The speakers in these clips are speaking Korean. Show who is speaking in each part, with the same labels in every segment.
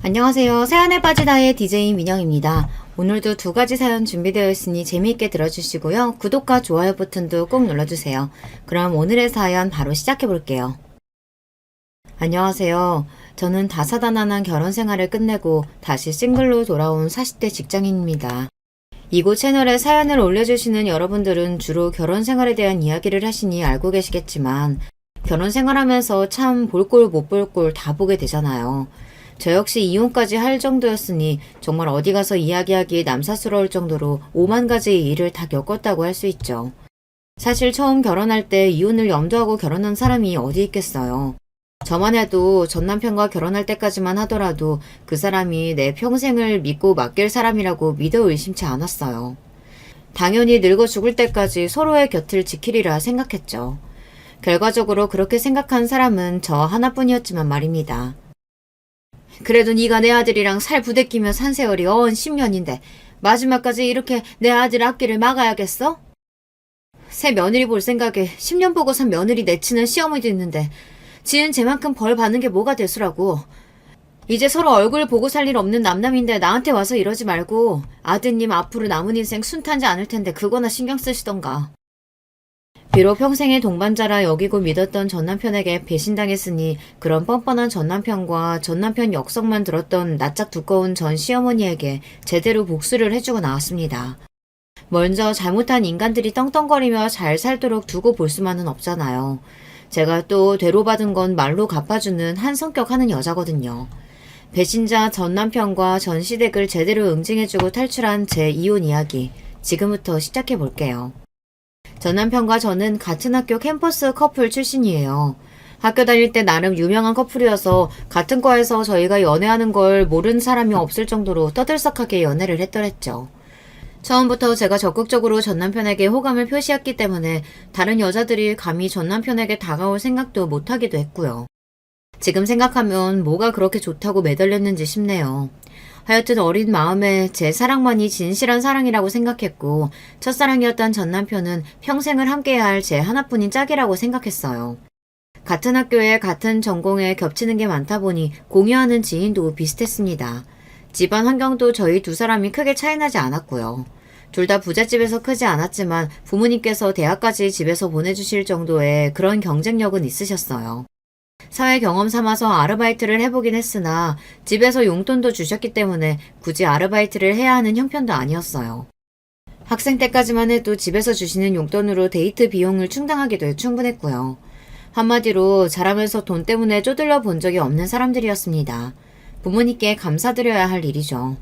Speaker 1: 안녕하세요. 사연에 빠지다의 DJ 민영입니다. 오늘도 두 가지 사연 준비되어 있으니 재미있게 들어주시고요. 구독과 좋아요 버튼도 꼭 눌러주세요. 그럼 오늘의 사연 바로 시작해 볼게요. 안녕하세요. 저는 다사다난한 결혼 생활을 끝내고 다시 싱글로 돌아온 40대 직장인입니다. 이곳 채널에 사연을 올려주시는 여러분들은 주로 결혼 생활에 대한 이야기를 하시니 알고 계시겠지만 결혼 생활하면서 참 볼 꼴 못 볼 꼴 다 보게 되잖아요. 저 역시 이혼까지 할 정도였으니 정말 어디 가서 이야기하기 남사스러울 정도로 5만 가지의 일을 다 겪었다고 할 수 있죠. 사실 처음 결혼할 때 이혼을 염두하고 결혼한 사람이 어디 있겠어요. 저만 해도 전 남편과 결혼할 때까지만 하더라도 그 사람이 내 평생을 믿고 맡길 사람이라고 믿어 의심치 않았어요. 당연히 늙어 죽을 때까지 서로의 곁을 지키리라 생각했죠. 결과적으로 그렇게 생각한 사람은 저 하나뿐이었지만 말입니다. 그래도 네가 내 아들이랑 살 부대끼며 산 세월이 10년인데 마지막까지 이렇게 내 아들 앞길을 막아야겠어? 새 며느리 볼 생각에 10년 보고 산 며느리 내치는 시어머니도 있는데 지은 쟤만큼 벌 받는 게 뭐가 대수라고. 이제 서로 얼굴 보고 살 일 없는 남남인데 나한테 와서 이러지 말고 아드님 앞으로 남은 인생 순탄지 않을 텐데 그거나 신경 쓰시던가. 비록 평생의 동반자라 여기고 믿었던 전남편에게 배신당했으니 그런 뻔뻔한 전남편과 전남편 역성만 들었던 낯짝 두꺼운 전 시어머니에게 제대로 복수를 해주고 나왔습니다. 먼저 잘못한 인간들이 떵떵거리며 잘 살도록 두고 볼 수만은 없잖아요. 제가 또 대로받은 건 말로 갚아주는 한 성격 하는 여자거든요. 배신자 전 남편과 전 시댁을 제대로 응징해주고 탈출한 제 이혼 이야기, 지금부터 시작해 볼게요. 전 남편과 저는 같은 학교 캠퍼스 커플 출신이에요. 학교 다닐 때 나름 유명한 커플이어서 같은 과에서 저희가 연애하는 걸 모르는 사람이 없을 정도로 떠들썩하게 연애를 했더랬죠. 처음부터 제가 적극적으로 전 남편에게 호감을 표시했기 때문에 다른 여자들이 감히 전 남편에게 다가올 생각도 못하기도 했고요. 지금 생각하면 뭐가 그렇게 좋다고 매달렸는지 싶네요. 하여튼 어린 마음에 제 사랑만이 진실한 사랑이라고 생각했고 첫사랑이었던 전 남편은 평생을 함께해야 할 제 하나뿐인 짝이라고 생각했어요. 같은 학교에 같은 전공에 겹치는 게 많다 보니 공유하는 지인도 비슷했습니다. 집안 환경도 저희 두 사람이 크게 차이나지 않았고요. 둘 다 부잣집에서 크지 않았지만 부모님께서 대학까지 집에서 보내주실 정도의 그런 경쟁력은 있으셨어요. 사회 경험 삼아서 아르바이트를 해보긴 했으나 집에서 용돈도 주셨기 때문에 굳이 아르바이트를 해야 하는 형편도 아니었어요. 학생 때까지만 해도 집에서 주시는 용돈으로 데이트 비용을 충당하기도 충분했고요. 한마디로 자라면서 돈 때문에 쪼들려 본 적이 없는 사람들이었습니다. 부모님께 감사드려야 할 일이죠.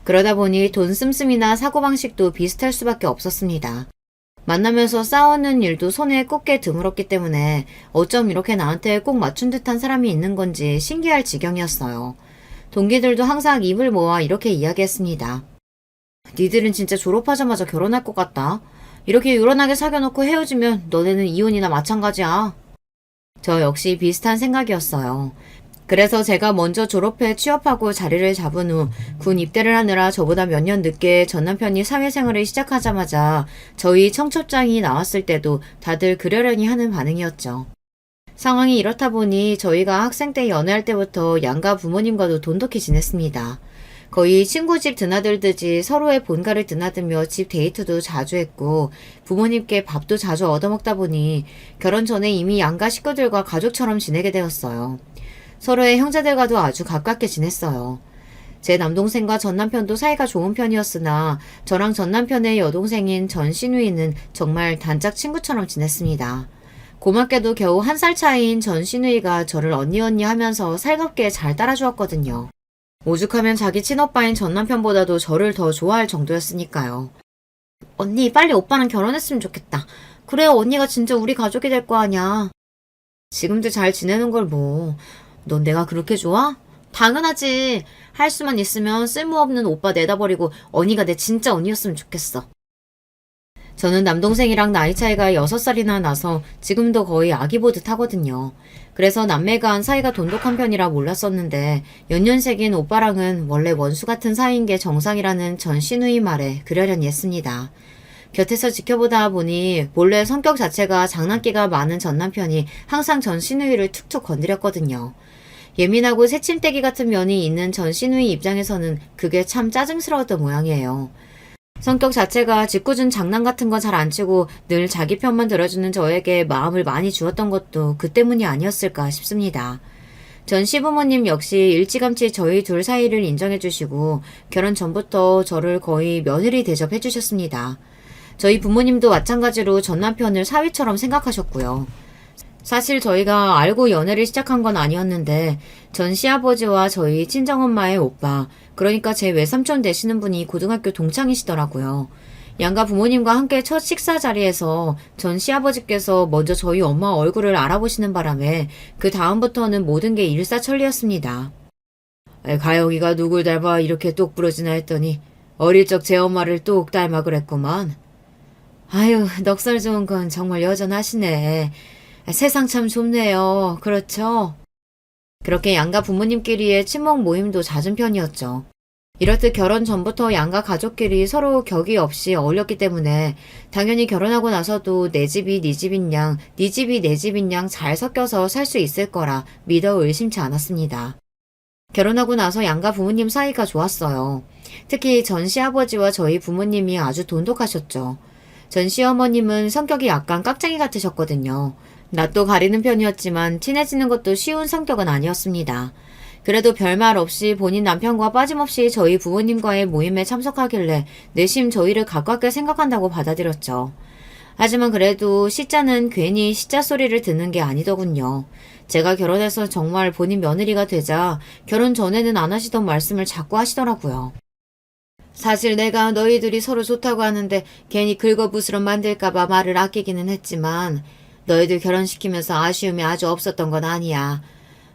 Speaker 1: 그러다 보니 돈 씀씀이나 사고방식도 비슷할 수밖에 없었습니다. 만나면서 싸우는 일도 손에 꼽게 드물었기 때문에 어쩜 이렇게 나한테 꼭 맞춘 듯한 사람이 있는 건지 신기할 지경이었어요. 동기들도 항상 입을 모아 이렇게 이야기했습니다. 니들은 진짜 졸업하자마자 결혼할 것 같다. 이렇게 유런하게 사귀어놓고 헤어지면 너네는 이혼이나 마찬가지야. 저 역시 비슷한 생각이었어요. 그래서 제가 먼저 졸업해 취업하고 자리를 잡은 후 군 입대를 하느라 저보다 몇 년 늦게 전 남편이 사회생활을 시작하자마자 저희 청첩장이 나왔을 때도 다들 그러려니 하는 반응이었죠. 상황이 이렇다 보니 저희가 학생 때 연애할 때부터 양가 부모님과도 돈독히 지냈습니다. 거의 친구 집 드나들듯이 서로의 본가를 드나들며 집 데이트도 자주 했고 부모님께 밥도 자주 얻어먹다 보니 결혼 전에 이미 양가 식구들과 가족처럼 지내게 되었어요. 서로의 형제들과도 아주 가깝게 지냈어요. 제 남동생과 전 남편도 사이가 좋은 편이었으나 저랑 전 남편의 여동생인 전 시누이는 정말 단짝 친구처럼 지냈습니다. 고맙게도 겨우 1살 차이인 전 시누이가 저를 언니 하면서 살갑게 잘 따라주었거든요. 오죽하면 자기 친오빠인 전 남편보다도 저를 더 좋아할 정도였으니까요. 언니 빨리 오빠랑 결혼했으면 좋겠다. 그래야 언니가 진짜 우리 가족이 될 거 아냐. 지금도 잘 지내는 걸 뭐. 넌 내가 그렇게 좋아? 당연하지. 할 수만 있으면 쓸모없는 오빠 내다버리고 언니가 내 진짜 언니였으면 좋겠어. 저는 남동생이랑 나이 차이가 6살이나 나서 지금도 거의 아기 보듯 하거든요. 그래서 남매간 사이가 돈독한 편이라 몰랐었는데 연년생인 오빠랑은 원래 원수 같은 사이인 게 정상이라는 전 시누이 말에 그러려니 했습니다. 곁에서 지켜보다 보니 본래 성격 자체가 장난기가 많은 전 남편이 항상 전 시누이를 툭툭 건드렸거든요. 예민하고 새침대기 같은 면이 있는 전 시누이 입장에서는 그게 참 짜증스러웠던 모양이에요. 성격 자체가 짓궂은 장난 같은 건 잘 안 치고 늘 자기 편만 들어주는 저에게 마음을 많이 주었던 것도 그 때문이 아니었을까 싶습니다. 전 시부모님 역시 일찌감치 저희 둘 사이를 인정해 주시고 결혼 전부터 저를 거의 며느리 대접해 주셨습니다. 저희 부모님도 마찬가지로 전 남편을 사위처럼 생각하셨고요. 사실 저희가 알고 연애를 시작한 건 아니었는데 전 시아버지와 저희 친정엄마의 오빠, 그러니까 제 외삼촌 되시는 분이 고등학교 동창이시더라고요. 양가 부모님과 함께 첫 식사 자리에서 전 시아버지께서 먼저 저희 엄마 얼굴을 알아보시는 바람에 그 다음부터는 모든 게 일사천리였습니다. 가영이가 누굴 닮아 이렇게 똑 부러지나 했더니 어릴 적 제 엄마를 똑 닮아 그랬구만. 아유, 넉살 좋은 건 정말 여전하시네. 세상 참 좁네요. 그렇죠? 그렇게 양가 부모님끼리의 친목 모임도 잦은 편이었죠. 이렇듯 결혼 전부터 양가 가족끼리 서로 격이 없이 어울렸기 때문에 당연히 결혼하고 나서도 내 집이 네 집인 양, 네 집이 내 집인 양 잘 섞여서 살 수 있을 거라 믿어 의심치 않았습니다. 결혼하고 나서 양가 부모님 사이가 좋았어요. 특히 전 시아버지와 저희 부모님이 아주 돈독하셨죠. 전 시어머님은 성격이 약간 깍쟁이 같으셨거든요. 낯도 가리는 편이었지만 친해지는 것도 쉬운 성격은 아니었습니다. 그래도 별말 없이 본인 남편과 빠짐없이 저희 부모님과의 모임에 참석하길래 내심 저희를 가깝게 생각한다고 받아들였죠. 하지만 그래도 시자는 괜히 시자 소리를 듣는 게 아니더군요. 제가 결혼해서 정말 본인 며느리가 되자 결혼 전에는 안 하시던 말씀을 자꾸 하시더라고요. 사실 내가 너희들이 서로 좋다고 하는데 괜히 긁어부스럼 만들까봐 말을 아끼기는 했지만 너희들 결혼시키면서 아쉬움이 아주 없었던 건 아니야.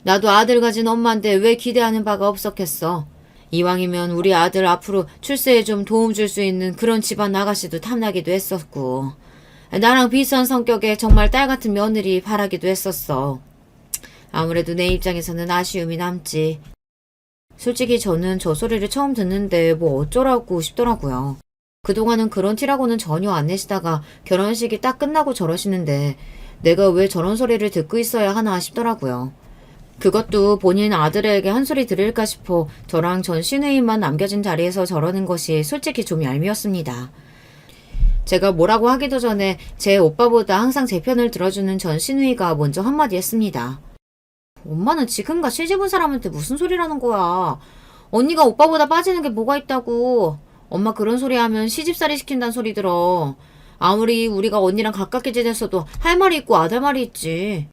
Speaker 1: 나도 아들 가진 엄마인데 왜 기대하는 바가 없었겠어. 이왕이면 우리 아들 앞으로 출세에 좀 도움 줄 수 있는 그런 집안 아가씨도 탐나기도 했었고 나랑 비슷한 성격에 정말 딸 같은 며느리 바라기도 했었어. 아무래도 내 입장에서는 아쉬움이 남지. 솔직히 저는 저 소리를 처음 듣는데 뭐 어쩌라고 싶더라고요. 그동안은 그런 티라고는 전혀 안 내시다가 결혼식이 딱 끝나고 저러시는데 내가 왜 저런 소리를 듣고 있어야 하나 싶더라고요. 그것도 본인 아들에게 한 소리 들을까 싶어 저랑 전 시누이만 남겨진 자리에서 저러는 것이 솔직히 좀 얄미웠습니다. 제가 뭐라고 하기도 전에 제 오빠보다 항상 제 편을 들어주는 전 시누이가 먼저 한마디 했습니다. 엄마는 지금과 시집온 사람한테 무슨 소리라는 거야. 언니가 오빠보다 빠지는 게 뭐가 있다고. 엄마 그런 소리 하면 시집살이 시킨다는 소리 들어. 아무리 우리가 언니랑 가깝게 지냈어도 할 말이 있고 아들 말이 있지.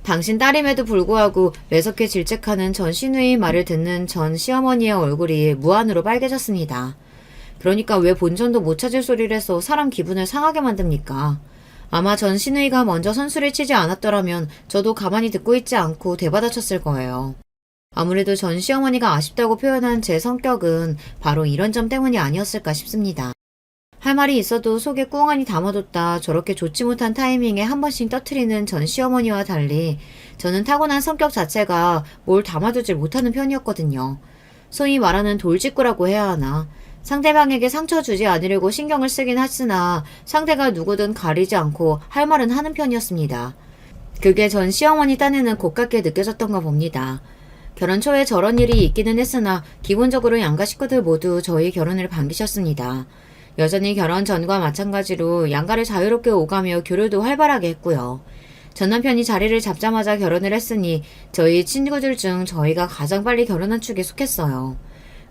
Speaker 1: 당신 딸임에도 불구하고 매섭게 질책하는 전 시누이 말을 듣는 전 시어머니의 얼굴이 무한으로 빨개졌습니다. 그러니까 왜 본전도 못 찾을 소리를 해서 사람 기분을 상하게 만듭니까? 아마 전 시누이가 먼저 선수를 치지 않았더라면 저도 가만히 듣고 있지 않고 대받아쳤을 거예요. 아무래도 전 시어머니가 아쉽다고 표현한 제 성격은 바로 이런 점 때문이 아니었을까 싶습니다. 할 말이 있어도 속에 꽁하니 담아뒀다 저렇게 좋지 못한 타이밍에 한 번씩 떠트리는 전 시어머니와 달리 저는 타고난 성격 자체가 뭘 담아두질 못하는 편이었거든요. 소위 말하는 돌직구라고 해야 하나. 상대방에게 상처 주지 않으려고 신경을 쓰긴 하으나 상대가 누구든 가리지 않고 할 말은 하는 편이었습니다. 그게 전 시어머니 딴에는 곱깝게 느껴졌던가 봅니다. 결혼 초에 저런 일이 있기는 했으나 기본적으로 양가 식구들 모두 저희 결혼을 반기셨습니다. 여전히 결혼 전과 마찬가지로 양가를 자유롭게 오가며 교류도 활발하게 했고요. 전 남편이 자리를 잡자마자 결혼을 했으니 저희 친구들 중 저희가 가장 빨리 결혼한 축에 속했어요.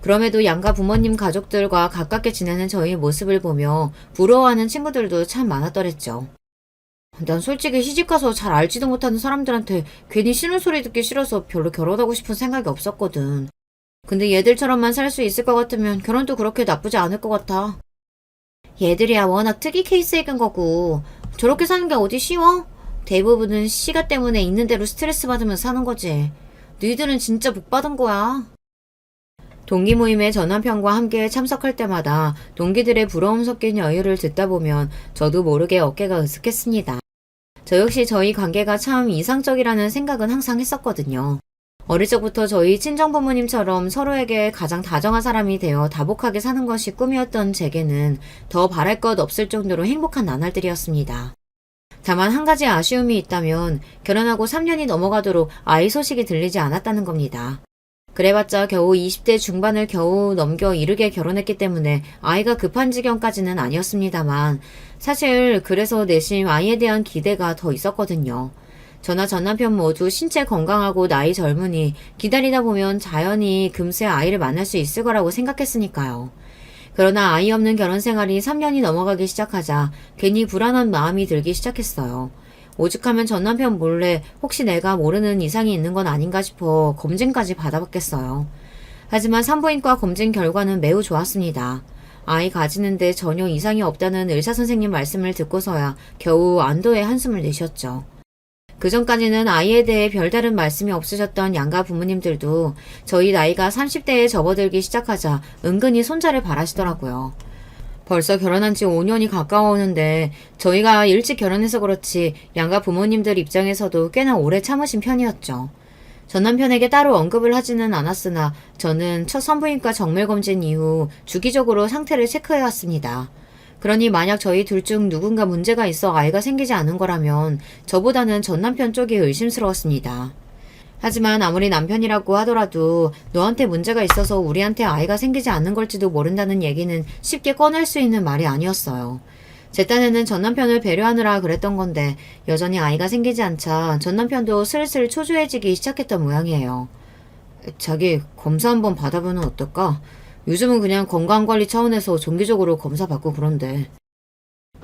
Speaker 1: 그럼에도 양가 부모님 가족들과 가깝게 지내는 저희 모습을 보며 부러워하는 친구들도 참 많았더랬죠. 난 솔직히 시집가서 잘 알지도 못하는 사람들한테 괜히 싫은 소리 듣기 싫어서 별로 결혼하고 싶은 생각이 없었거든. 근데 얘들처럼만 살 수 있을 것 같으면 결혼도 그렇게 나쁘지 않을 것 같아. 얘들이야 워낙 특이 케이스인 거고 저렇게 사는 게 어디 쉬워? 대부분은 시가 때문에 있는 대로 스트레스 받으면서 사는 거지. 너희들은 진짜 복 받은 거야. 동기 모임에 전 남편과 함께 참석할 때마다 동기들의 부러움 섞인 여유를 듣다 보면 저도 모르게 어깨가 으쓱했습니다. 저 역시 저희 관계가 참 이상적이라는 생각은 항상 했었거든요. 어릴 적부터 저희 친정부모님처럼 서로에게 가장 다정한 사람이 되어 다복하게 사는 것이 꿈이었던 제게는 더 바랄 것 없을 정도로 행복한 나날들이었습니다. 다만 한 가지 아쉬움이 있다면 결혼하고 3년이 넘어가도록 아이 소식이 들리지 않았다는 겁니다. 그래봤자 겨우 20대 중반을 겨우 넘겨 이르게 결혼했기 때문에 아이가 급한 지경까지는 아니었습니다만 사실 그래서 내심 아이에 대한 기대가 더 있었거든요. 저나 전 남편 모두 신체 건강하고 나이 젊으니 기다리다 보면 자연히 금세 아이를 만날 수 있을 거라고 생각했으니까요. 그러나 아이 없는 결혼 생활이 3년이 넘어가기 시작하자 괜히 불안한 마음이 들기 시작했어요. 오죽하면 전 남편 몰래 혹시 내가 모르는 이상이 있는 건 아닌가 싶어 검진까지 받아봤겠어요. 하지만 산부인과 검진 결과는 매우 좋았습니다. 아이 가지는데 전혀 이상이 없다는 의사 선생님 말씀을 듣고서야 겨우 안도의 한숨을 내셨죠. 그전까지는 아이에 대해 별다른 말씀이 없으셨던 양가 부모님들도 저희 나이가 30대에 접어들기 시작하자 은근히 손자를 바라시더라고요. 벌써 결혼한 지 5년이 가까워오는데 저희가 일찍 결혼해서 그렇지 양가 부모님들 입장에서도 꽤나 오래 참으신 편이었죠. 전 남편에게 따로 언급을 하지는 않았으나 저는 첫 산부인과 정밀검진 이후 주기적으로 상태를 체크해왔습니다. 그러니 만약 저희 둘 중 누군가 문제가 있어 아이가 생기지 않은 거라면 저보다는 전 남편 쪽이 의심스러웠습니다. 하지만 아무리 남편이라고 하더라도 너한테 문제가 있어서 우리한테 아이가 생기지 않는 걸지도 모른다는 얘기는 쉽게 꺼낼 수 있는 말이 아니었어요. 제 딴에는 전 남편을 배려하느라 그랬던 건데 여전히 아이가 생기지 않자 전 남편도 슬슬 초조해지기 시작했던 모양이에요. 자기 검사 한번 받아보면 어떨까? 요즘은 그냥 건강관리 차원에서 정기적으로 검사 받고 그런데.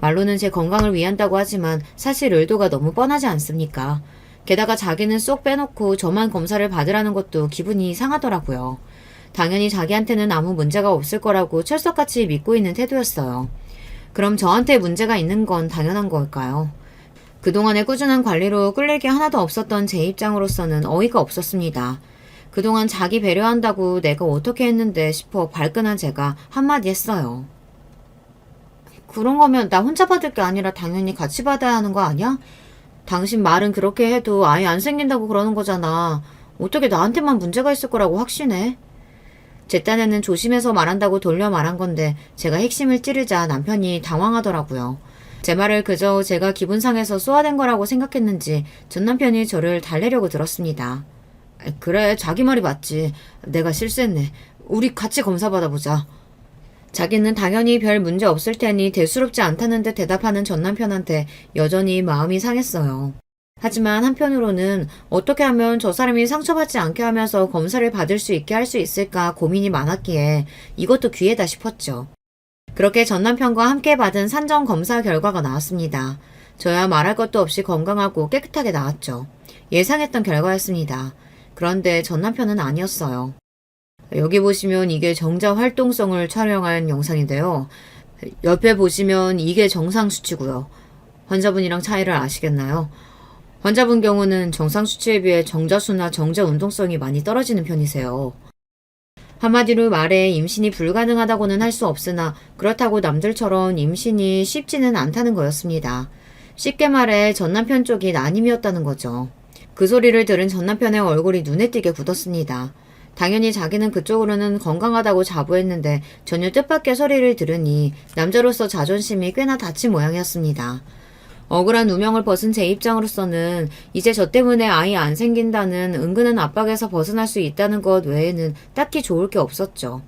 Speaker 1: 말로는 제 건강을 위한다고 하지만 사실 의도가 너무 뻔하지 않습니까? 게다가 자기는 쏙 빼놓고 저만 검사를 받으라는 것도 기분이 상하더라고요. 당연히 자기한테는 아무 문제가 없을 거라고 철석같이 믿고 있는 태도였어요. 그럼 저한테 문제가 있는 건 당연한 걸까요? 그동안의 꾸준한 관리로 끌릴 게 하나도 없었던 제 입장으로서는 어이가 없었습니다. 그동안 자기 배려한다고 내가 어떻게 했는데 싶어 발끈한 제가 한마디 했어요. 그런 거면 나 혼자 받을 게 아니라 당연히 같이 받아야 하는 거 아니야? 당신 말은 그렇게 해도 아예 안 생긴다고 그러는 거잖아. 어떻게 나한테만 문제가 있을 거라고 확신해? 제 딴에는 조심해서 말한다고 돌려 말한 건데 제가 핵심을 찌르자 남편이 당황하더라고요. 제 말을 그저 제가 기분 상해서 쏘아댄 거라고 생각했는지 전 남편이 저를 달래려고 들었습니다. 그래, 자기 말이 맞지. 내가 실수했네. 우리 같이 검사 받아보자. 자기는 당연히 별 문제 없을 테니 대수롭지 않다는 듯 대답하는 전 남편한테 여전히 마음이 상했어요. 하지만 한편으로는 어떻게 하면 저 사람이 상처받지 않게 하면서 검사를 받을 수 있게 할 수 있을까 고민이 많았기에 이것도 기회다 싶었죠. 그렇게 전 남편과 함께 받은 산정 검사 결과가 나왔습니다. 저야 말할 것도 없이 건강하고 깨끗하게 나왔죠. 예상했던 결과였습니다. 그런데 전 남편은 아니었어요. 여기 보시면 이게 정자 활동성을 촬영한 영상인데요. 옆에 보시면 이게 정상 수치고요. 환자분이랑 차이를 아시겠나요? 환자분 경우는 정상 수치에 비해 정자수나 정자 운동성이 많이 떨어지는 편이세요. 한마디로 말해 임신이 불가능하다고는 할 수 없으나 그렇다고 남들처럼 임신이 쉽지는 않다는 거였습니다. 쉽게 말해 전 남편 쪽이 난임이었다는 거죠. 그 소리를 들은 전 남편의 얼굴이 눈에 띄게 굳었습니다. 당연히 자기는 그쪽으로는 건강하다고 자부했는데 전혀 뜻밖의 소리를 들으니 남자로서 자존심이 꽤나 다친 모양이었습니다. 억울한 누명을 벗은 제 입장으로서는 이제 저 때문에 아이 안 생긴다는 은근한 압박에서 벗어날 수 있다는 것 외에는 딱히 좋을 게 없었죠.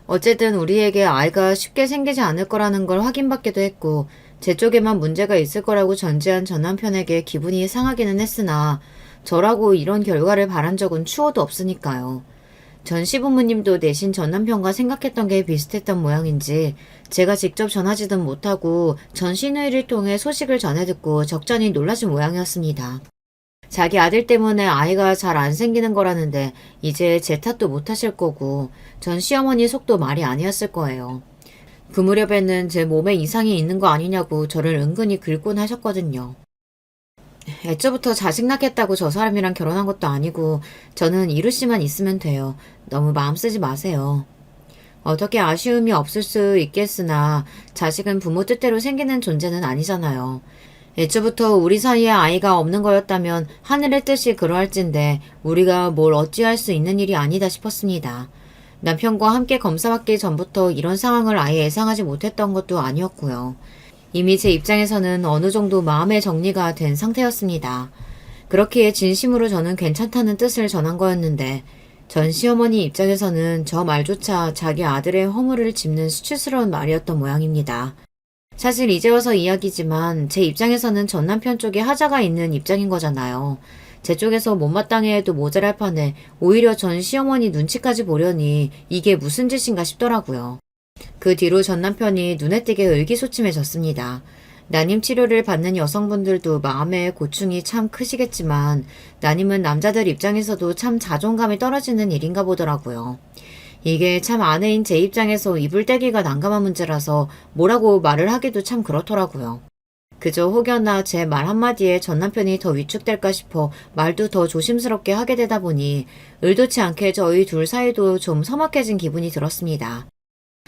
Speaker 1: 어쨌든 우리에게 아이가 쉽게 생기지 않을 거라는 걸 확인받기도 했고 제 쪽에만 문제가 있을 거라고 전제한 전 남편에게 기분이 상하기는 했으나 저라고 이런 결과를 바란 적은 추호도 없으니까요. 전 시부모님도 내신 전 남편과 생각했던 게 비슷했던 모양인지 제가 직접 전하지든 못하고 전 시누이를 통해 소식을 전해 듣고 적잖이 놀라신 모양이었습니다. 자기 아들 때문에 아이가 잘 안 생기는 거라는데 이제 제 탓도 못하실 거고 전 시어머니 속도 말이 아니었을 거예요. 그 무렵에는 제 몸에 이상이 있는 거 아니냐고 저를 은근히 긁곤 하셨거든요. 애초부터 자식 낳겠다고 저 사람이랑 결혼한 것도 아니고 저는 이루 씨만 있으면 돼요. 너무 마음 쓰지 마세요. 어떻게 아쉬움이 없을 수 있겠으나 자식은 부모 뜻대로 생기는 존재는 아니잖아요. 애초부터 우리 사이에 아이가 없는 거였다면 하늘의 뜻이 그러할진데 우리가 뭘 어찌할 수 있는 일이 아니다 싶었습니다. 남편과 함께 검사받기 전부터 이런 상황을 아예 예상하지 못했던 것도 아니었고요. 이미 제 입장에서는 어느 정도 마음의 정리가 된 상태였습니다. 그렇기에 진심으로 저는 괜찮다는 뜻을 전한 거였는데 전 시어머니 입장에서는 저 말조차 자기 아들의 허물을 짚는 수치스러운 말이었던 모양입니다. 사실 이제 와서 이야기지만 제 입장에서는 전 남편 쪽에 하자가 있는 입장인 거잖아요. 제 쪽에서 못마땅해 해도 모자랄 판에 오히려 전 시어머니 눈치까지 보려니 이게 무슨 짓인가 싶더라고요. 그 뒤로 전 남편이 눈에 띄게 의기소침해졌습니다. 난임 치료를 받는 여성분들도 마음의 고충이 참 크시겠지만 난임은 남자들 입장에서도 참 자존감이 떨어지는 일인가 보더라고요. 이게 참 아내인 제 입장에서 이불 떼기가 난감한 문제라서 뭐라고 말을 하기도 참 그렇더라고요. 그저 혹여나 제 말 한마디에 전 남편이 더 위축될까 싶어 말도 더 조심스럽게 하게 되다 보니 의도치 않게 저희 둘 사이도 좀 서먹해진 기분이 들었습니다.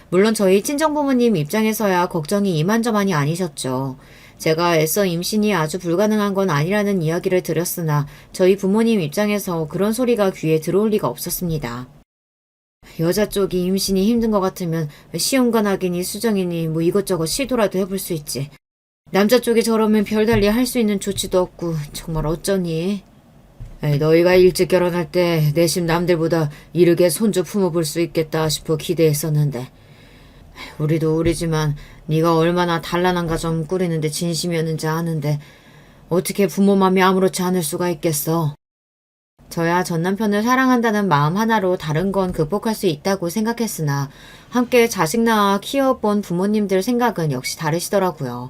Speaker 1: 물론 저희 친정부모님 입장에서야 걱정이 이만저만이 아니셨죠. 제가 애써 임신이 아주 불가능한 건 아니라는 이야기를 드렸으나 저희 부모님 입장에서 그런 소리가 귀에 들어올 리가 없었습니다. 여자 쪽이 임신이 힘든 것 같으면 시험관하기니 수정이니 뭐 이것저것 시도라도 해볼 수 있지. 남자 쪽이 저러면 별달리 할 수 있는 조치도 없고 정말 어쩌니? 너희가 일찍 결혼할 때 내심 남들보다 이르게 손주 품어볼 수 있겠다 싶어 기대했었는데 우리도 우리지만 네가 얼마나 단란한 가정 꾸리는데 진심이었는지 아는데 어떻게 부모 맘이 아무렇지 않을 수가 있겠어. 저야 전 남편을 사랑한다는 마음 하나로 다른 건 극복할 수 있다고 생각했으나 함께 자식 낳아 키워본 부모님들 생각은 역시 다르시더라고요.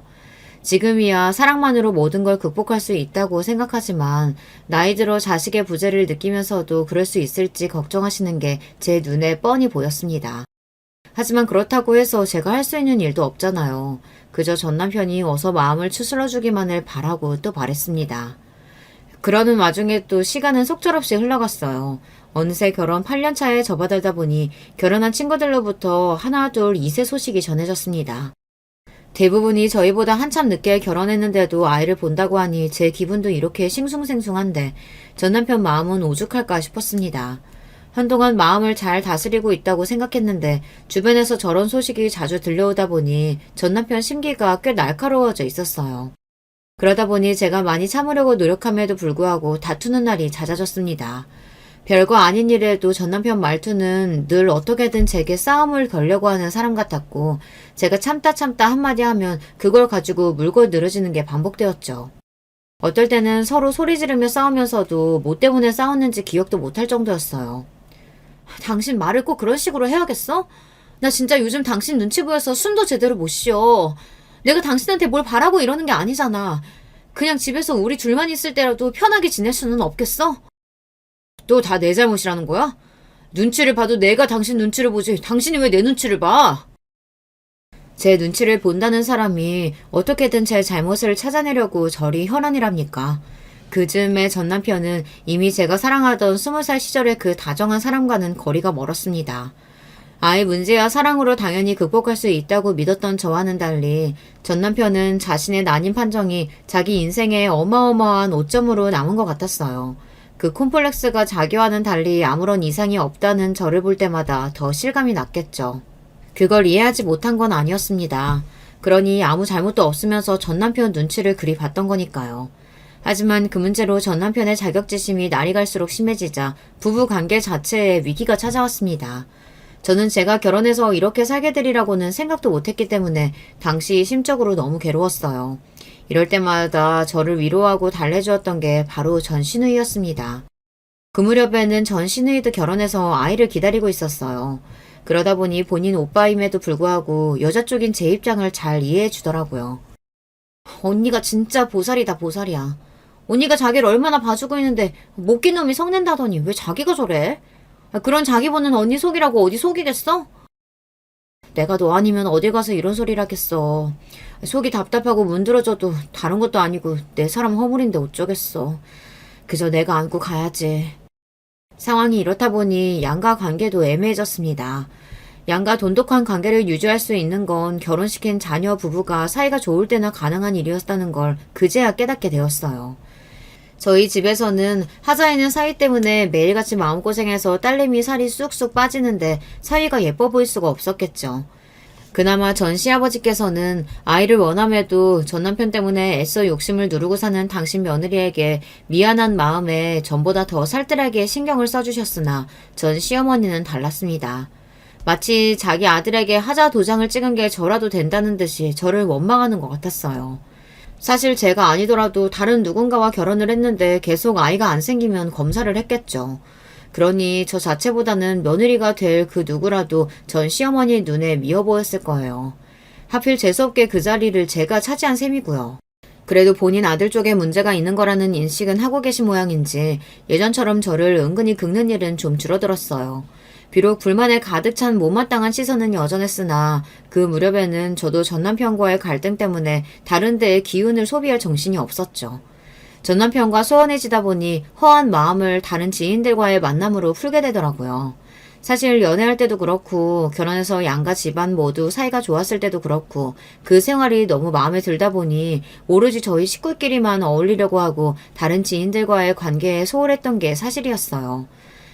Speaker 1: 지금이야 사랑만으로 모든 걸 극복할 수 있다고 생각하지만 나이 들어 자식의 부재를 느끼면서도 그럴 수 있을지 걱정하시는 게 제 눈에 뻔히 보였습니다. 하지만 그렇다고 해서 제가 할 수 있는 일도 없잖아요. 그저 전 남편이 어서 마음을 추스러주기만을 바라고 또 바랬습니다. 그러는 와중에 또 시간은 속절없이 흘러갔어요. 어느새 결혼 8년 차에 접어들다 보니 결혼한 친구들로부터 하나 둘 2세 소식이 전해졌습니다. 대부분이 저희보다 한참 늦게 결혼했는데도 아이를 본다고 하니 제 기분도 이렇게 싱숭생숭한데 전 남편 마음은 오죽할까 싶었습니다. 한동안 마음을 잘 다스리고 있다고 생각했는데 주변에서 저런 소식이 자주 들려오다 보니 전 남편 심기가 꽤 날카로워져 있었어요. 그러다 보니 제가 많이 참으려고 노력함에도 불구하고 다투는 날이 잦아졌습니다. 별거 아닌 일에도 전 남편 말투는 늘 어떻게든 제게 싸움을 걸려고 하는 사람 같았고 제가 참다 한마디 하면 그걸 가지고 물고 늘어지는 게 반복되었죠. 어떨 때는 서로 소리 지르며 싸우면서도 뭐 때문에 싸웠는지 기억도 못할 정도였어요. 당신 말을 꼭 그런 식으로 해야겠어? 나 진짜 요즘 당신 눈치 보여서 숨도 제대로 못 쉬어. 내가 당신한테 뭘 바라고 이러는 게 아니잖아. 그냥 집에서 우리 둘만 있을 때라도 편하게 지낼 수는 없겠어? 또 다 내 잘못이라는 거야? 눈치를 봐도 내가 당신 눈치를 보지 당신이 왜 내 눈치를 봐? 제 눈치를 본다는 사람이 어떻게든 제 잘못을 찾아내려고 저리 혈안이랍니까? 그 즈음에 전 남편은 이미 제가 사랑하던 20살 시절의 그 다정한 사람과는 거리가 멀었습니다. 아이 문제야 사랑으로 당연히 극복할 수 있다고 믿었던 저와는 달리 전 남편은 자신의 난임 판정이 자기 인생의 어마어마한 오점으로 남은 것 같았어요. 그 콤플렉스가 자기와는 달리 아무런 이상이 없다는 저를 볼 때마다 더 실감이 났겠죠. 그걸 이해하지 못한 건 아니었습니다. 그러니 아무 잘못도 없으면서 전 남편 눈치를 그리 봤던 거니까요. 하지만 그 문제로 전 남편의 자격지심이 날이 갈수록 심해지자 부부 관계 자체에 위기가 찾아왔습니다. 저는 제가 결혼해서 이렇게 살게 되리라고는 생각도 못했기 때문에 당시 심적으로 너무 괴로웠어요. 이럴 때마다 저를 위로하고 달래주었던 게 바로 전 시누이였습니다. 그 무렵에는 전 시누이도 결혼해서 아이를 기다리고 있었어요. 그러다 보니 본인 오빠임에도 불구하고 여자 쪽인 제 입장을 잘 이해해 주더라고요. 언니가 진짜 보살이다 보살이야. 언니가 자기를 얼마나 봐주고 있는데 못긴 놈이 성낸다더니 왜 자기가 저래? 그런 자기 보는 언니 속이라고 어디 속이겠어? 내가 너 아니면 어디 가서 이런 소리를 하겠어. 속이 답답하고 문드러져도 다른 것도 아니고 내 사람 허물인데 어쩌겠어. 그저 내가 안고 가야지. 상황이 이렇다 보니 양가 관계도 애매해졌습니다. 양가 돈독한 관계를 유지할 수 있는 건 결혼시킨 자녀 부부가 사이가 좋을 때나 가능한 일이었다는 걸 그제야 깨닫게 되었어요. 저희 집에서는 하자이는 사위 때문에 매일같이 마음고생해서 딸내미 살이 쑥쑥 빠지는데 사위가 예뻐 보일 수가 없었겠죠. 그나마 전 시아버지께서는 아이를 원함에도 전 남편 때문에 애써 욕심을 누르고 사는 당신 며느리에게 미안한 마음에 전보다 더 살뜰하게 신경을 써주셨으나 전 시어머니는 달랐습니다. 마치 자기 아들에게 하자 도장을 찍은 게 저라도 된다는 듯이 저를 원망하는 것 같았어요. 사실 제가 아니더라도 다른 누군가와 결혼을 했는데 계속 아이가 안 생기면 검사를 했겠죠. 그러니 저 자체보다는 며느리가 될 그 누구라도 전 시어머니 눈에 미워 보였을 거예요. 하필 재수없게 그 자리를 제가 차지한 셈이고요. 그래도 본인 아들 쪽에 문제가 있는 거라는 인식은 하고 계신 모양인지 예전처럼 저를 은근히 긁는 일은 좀 줄어들었어요. 비록 불만에 가득 찬 못마땅한 시선은 여전했으나 그 무렵에는 저도 전 남편과의 갈등 때문에 다른 데에 기운을 소비할 정신이 없었죠. 전 남편과 소원해지다 보니 허한 마음을 다른 지인들과의 만남으로 풀게 되더라고요. 사실 연애할 때도 그렇고 결혼해서 양가 집안 모두 사이가 좋았을 때도 그렇고 그 생활이 너무 마음에 들다 보니 오로지 저희 식구끼리만 어울리려고 하고 다른 지인들과의 관계에 소홀했던 게 사실이었어요.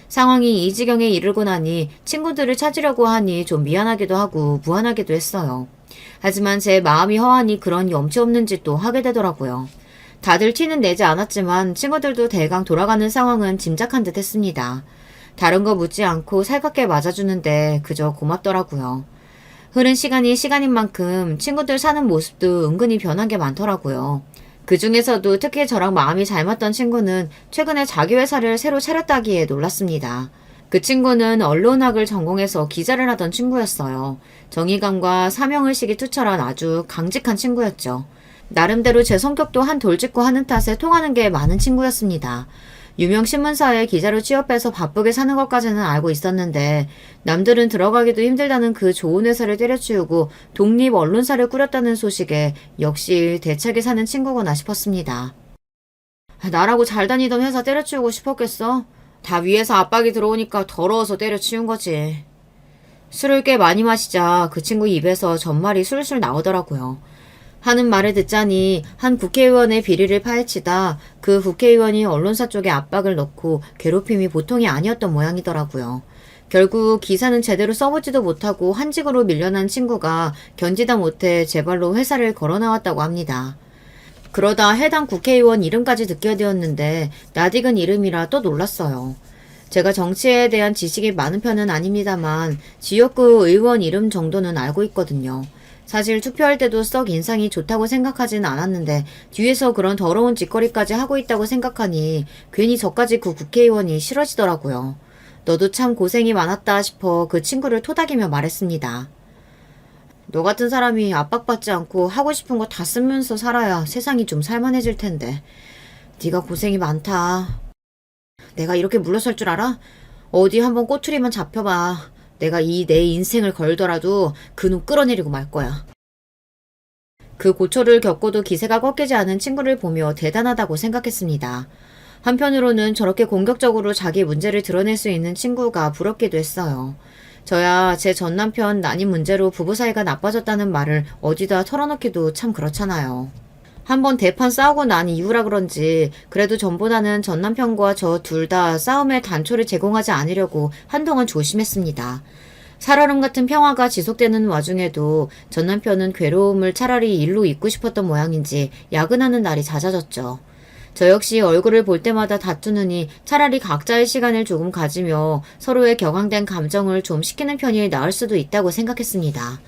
Speaker 1: 상황이 이 지경에 이르고 나니 친구들을 찾으려고 하니 좀 미안하기도 하고 무안하기도 했어요. 하지만 제 마음이 허하니 그런 염치 없는 짓도 하게 되더라고요. 다들 티는 내지 않았지만 친구들도 대강 돌아가는 상황은 짐작한 듯 했습니다. 다른 거 묻지 않고 살갑게 맞아주는데 그저 고맙더라고요. 흐른 시간이 시간인 만큼 친구들 사는 모습도 은근히 변한 게 많더라고요. 그 중에서도 특히 저랑 마음이 잘 맞던 친구는 최근에 자기 회사를 새로 차렸다기에 놀랐습니다. 그 친구는 언론학을 전공해서 기자를 하던 친구였어요. 정의감과 사명의식이 투철한 아주 강직한 친구였죠. 나름대로 제 성격도 한 돌직구 하는 탓에 통하는 게 많은 친구였습니다. 유명 신문사에 기자로 취업해서 바쁘게 사는 것까지는 알고 있었는데 남들은 들어가기도 힘들다는 그 좋은 회사를 때려치우고 독립 언론사를 꾸렸다는 소식에 역시 대책에 사는 친구구나 싶었습니다. 나라고 잘 다니던 회사 때려치우고 싶었겠어? 다 위에서 압박이 들어오니까 더러워서 때려치운 거지. 술을 꽤 많이 마시자 그 친구 입에서 전말이 술술 나오더라고요. 하는 말을 듣자니 한 국회의원의 비리를 파헤치다 그 국회의원이 언론사 쪽에 압박을 넣고 괴롭힘이 보통이 아니었던 모양이더라고요. 결국 기사는 제대로 써보지도 못하고 한직으로 밀려난 친구가 견디다 못해 제 발로 회사를 걸어 나왔다고 합니다. 그러다 해당 국회의원 이름까지 듣게 되었는데 낯익은 이름이라 또 놀랐어요. 제가 정치에 대한 지식이 많은 편은 아닙니다만 지역구 의원 이름 정도는 알고 있거든요. 사실 투표할 때도 썩 인상이 좋다고 생각하진 않았는데 뒤에서 그런 더러운 짓거리까지 하고 있다고 생각하니 괜히 저까지 그 국회의원이 싫어지더라고요. 너도 참 고생이 많았다 싶어 그 친구를 토닥이며 말했습니다. 너 같은 사람이 압박받지 않고 하고 싶은 거 다 쓰면서 살아야 세상이 좀 살만해질 텐데. 네가 고생이 많다. 내가 이렇게 물러설 줄 알아? 어디 한번 꼬투리만 잡혀봐. 내가 내 인생을 걸더라도 그놈 끌어내리고 말 거야. 그 고초를 겪고도 기세가 꺾이지 않은 친구를 보며 대단하다고 생각했습니다. 한편으로는 저렇게 공격적으로 자기 문제를 드러낼 수 있는 친구가 부럽기도 했어요. 저야 제 전 남편 난임 문제로 부부 사이가 나빠졌다는 말을 어디다 털어놓기도 참 그렇잖아요. 한번 대판 싸우고 난 이후라 그런지 그래도 전보다는 전 남편과 저 둘 다 싸움의 단초를 제공하지 않으려고 한동안 조심했습니다. 살얼음 같은 평화가 지속되는 와중에도 전 남편은 괴로움을 차라리 일로 잊고 싶었던 모양인지 야근하는 날이 잦아졌죠. 저 역시 얼굴을 볼 때마다 다투느니 차라리 각자의 시간을 조금 가지며 서로의 격앙된 감정을 좀 식히는 편이 나을 수도 있다고 생각했습니다.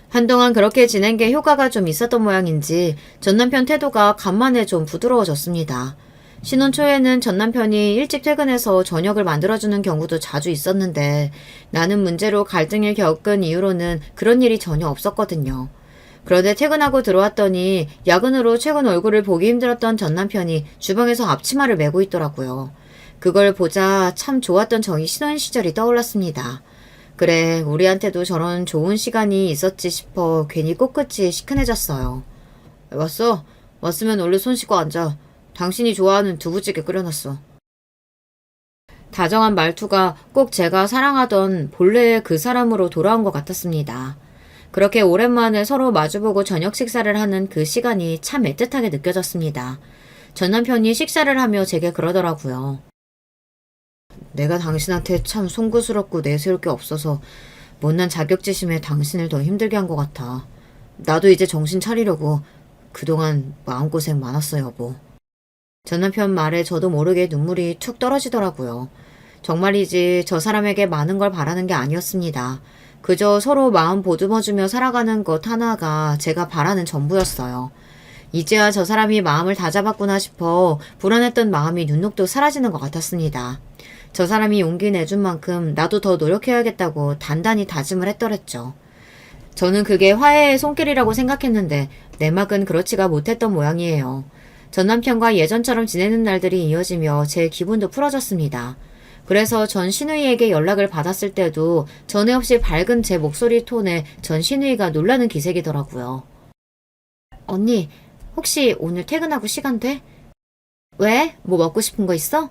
Speaker 1: 한동안 그렇게 지낸 게 효과가 좀 있었던 모양인지 전 남편 태도가 간만에 좀 부드러워졌습니다. 신혼 초에는 전 남편이 일찍 퇴근해서 저녁을 만들어주는 경우도 자주 있었는데 나는 문제로 갈등을 겪은 이후로는 그런 일이 전혀 없었거든요. 그런데 퇴근하고 들어왔더니 야근으로 최근 얼굴을 보기 힘들었던 전 남편이 주방에서 앞치마를 메고 있더라고요. 그걸 보자 참 좋았던 저희 신혼 시절이 떠올랐습니다. 그래, 우리한테도 저런 좋은 시간이 있었지 싶어 괜히 코끝이 시큰해졌어요. 왔어? 왔으면 얼른 손 씻고 앉아. 당신이 좋아하는 두부찌개 끓여놨어. 다정한 말투가 꼭 제가 사랑하던 본래의 그 사람으로 돌아온 것 같았습니다. 그렇게 오랜만에 서로 마주보고 저녁 식사를 하는 그 시간이 참 애틋하게 느껴졌습니다. 전 남편이 식사를 하며 제게 그러더라고요. 내가 당신한테 참 송구스럽고 내세울 게 없어서 못난 자격지심에 당신을 더 힘들게 한 것 같아. 나도 이제 정신 차리려고. 그동안 마음고생 많았어, 여보. 전 남편 말에 저도 모르게 눈물이 툭 떨어지더라고요. 정말이지 저 사람에게 많은 걸 바라는 게 아니었습니다. 그저 서로 마음 보듬어주며 살아가는 것 하나가 제가 바라는 전부였어요. 이제야 저 사람이 마음을 다잡았구나 싶어 불안했던 마음이 눈녹듯 사라지는 것 같았습니다. 저 사람이 용기 내준 만큼 나도 더 노력해야겠다고 단단히 다짐을 했더랬죠. 저는 그게 화해의 손길이라고 생각했는데 내막은 그렇지가 못했던 모양이에요. 전 남편과 예전처럼 지내는 날들이 이어지며 제 기분도 풀어졌습니다. 그래서 전 신우이에게 연락을 받았을 때도 전에 없이 밝은 제 목소리 톤에 전 신우이가 놀라는 기색이더라고요. 언니, 혹시 오늘 퇴근하고 시간 돼? 왜? 뭐 먹고 싶은 거 있어?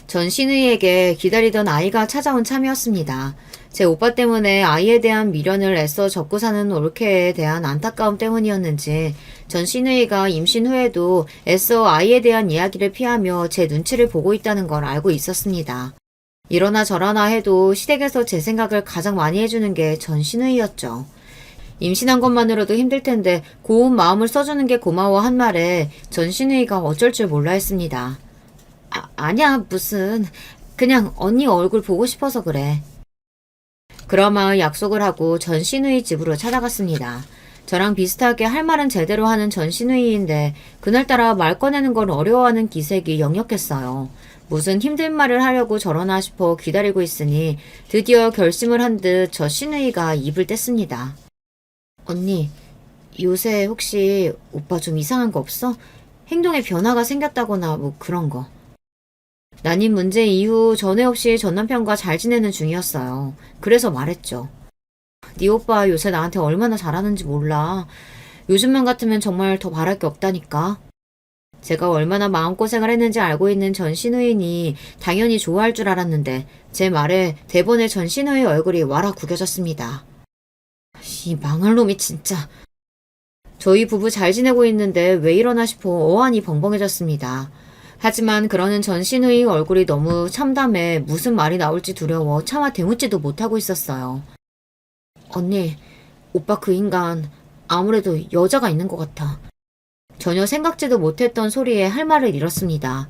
Speaker 1: 전 신우이에게 기다리던 아이가 찾아온 참이었습니다. 제 오빠 때문에 아이에 대한 미련을 애써 접고 사는 올케에 대한 안타까움 때문이었는지 전 신우이가 임신 후에도 애써 아이에 대한 이야기를 피하며 제 눈치를 보고 있다는 걸 알고 있었습니다. 이러나 저러나 해도 시댁에서 제 생각을 가장 많이 해주는 게 전 신우이였죠. 임신한 것만으로도 힘들 텐데 고운 마음을 써주는 게 고마워 한 말에 전 신우이가 어쩔 줄 몰라 했습니다. 아니야, 무슨. 그냥 언니 얼굴 보고 싶어서 그래. 그러마 약속을 하고 전 신우이 집으로 찾아갔습니다. 저랑 비슷하게 할 말은 제대로 하는 전 신우이인데 그날따라 말 꺼내는 걸 어려워하는 기색이 역력했어요. 무슨 힘든 말을 하려고 저러나 싶어 기다리고 있으니 드디어 결심을 한 듯 저 신우이가 입을 뗐습니다. 언니, 요새 혹시 오빠 좀 이상한 거 없어? 행동에 변화가 생겼다거나 뭐 그런 거. 난임 문제 이후 전에 없이 전 남편과 잘 지내는 중이었어요. 그래서 말했죠. 네 오빠 요새 나한테 얼마나 잘하는지 몰라. 요즘만 같으면 정말 더 바랄 게 없다니까. 제가 얼마나 마음고생을 했는지 알고 있는 전 신우인이 당연히 좋아할 줄 알았는데 제 말에 대번에 전 신우의 얼굴이 와라 구겨졌습니다. 이 망할 놈이 진짜. 저희 부부 잘 지내고 있는데 왜 이러나 싶어 어안이 벙벙해졌습니다. 하지만 그러는 전 신우의 얼굴이 너무 참담해 무슨 말이 나올지 두려워 차마 대묻지도 못하고 있었어요. 언니, 오빠 그 인간 아무래도 여자가 있는 것 같아. 전혀 생각지도 못했던 소리에 할 말을 잃었습니다.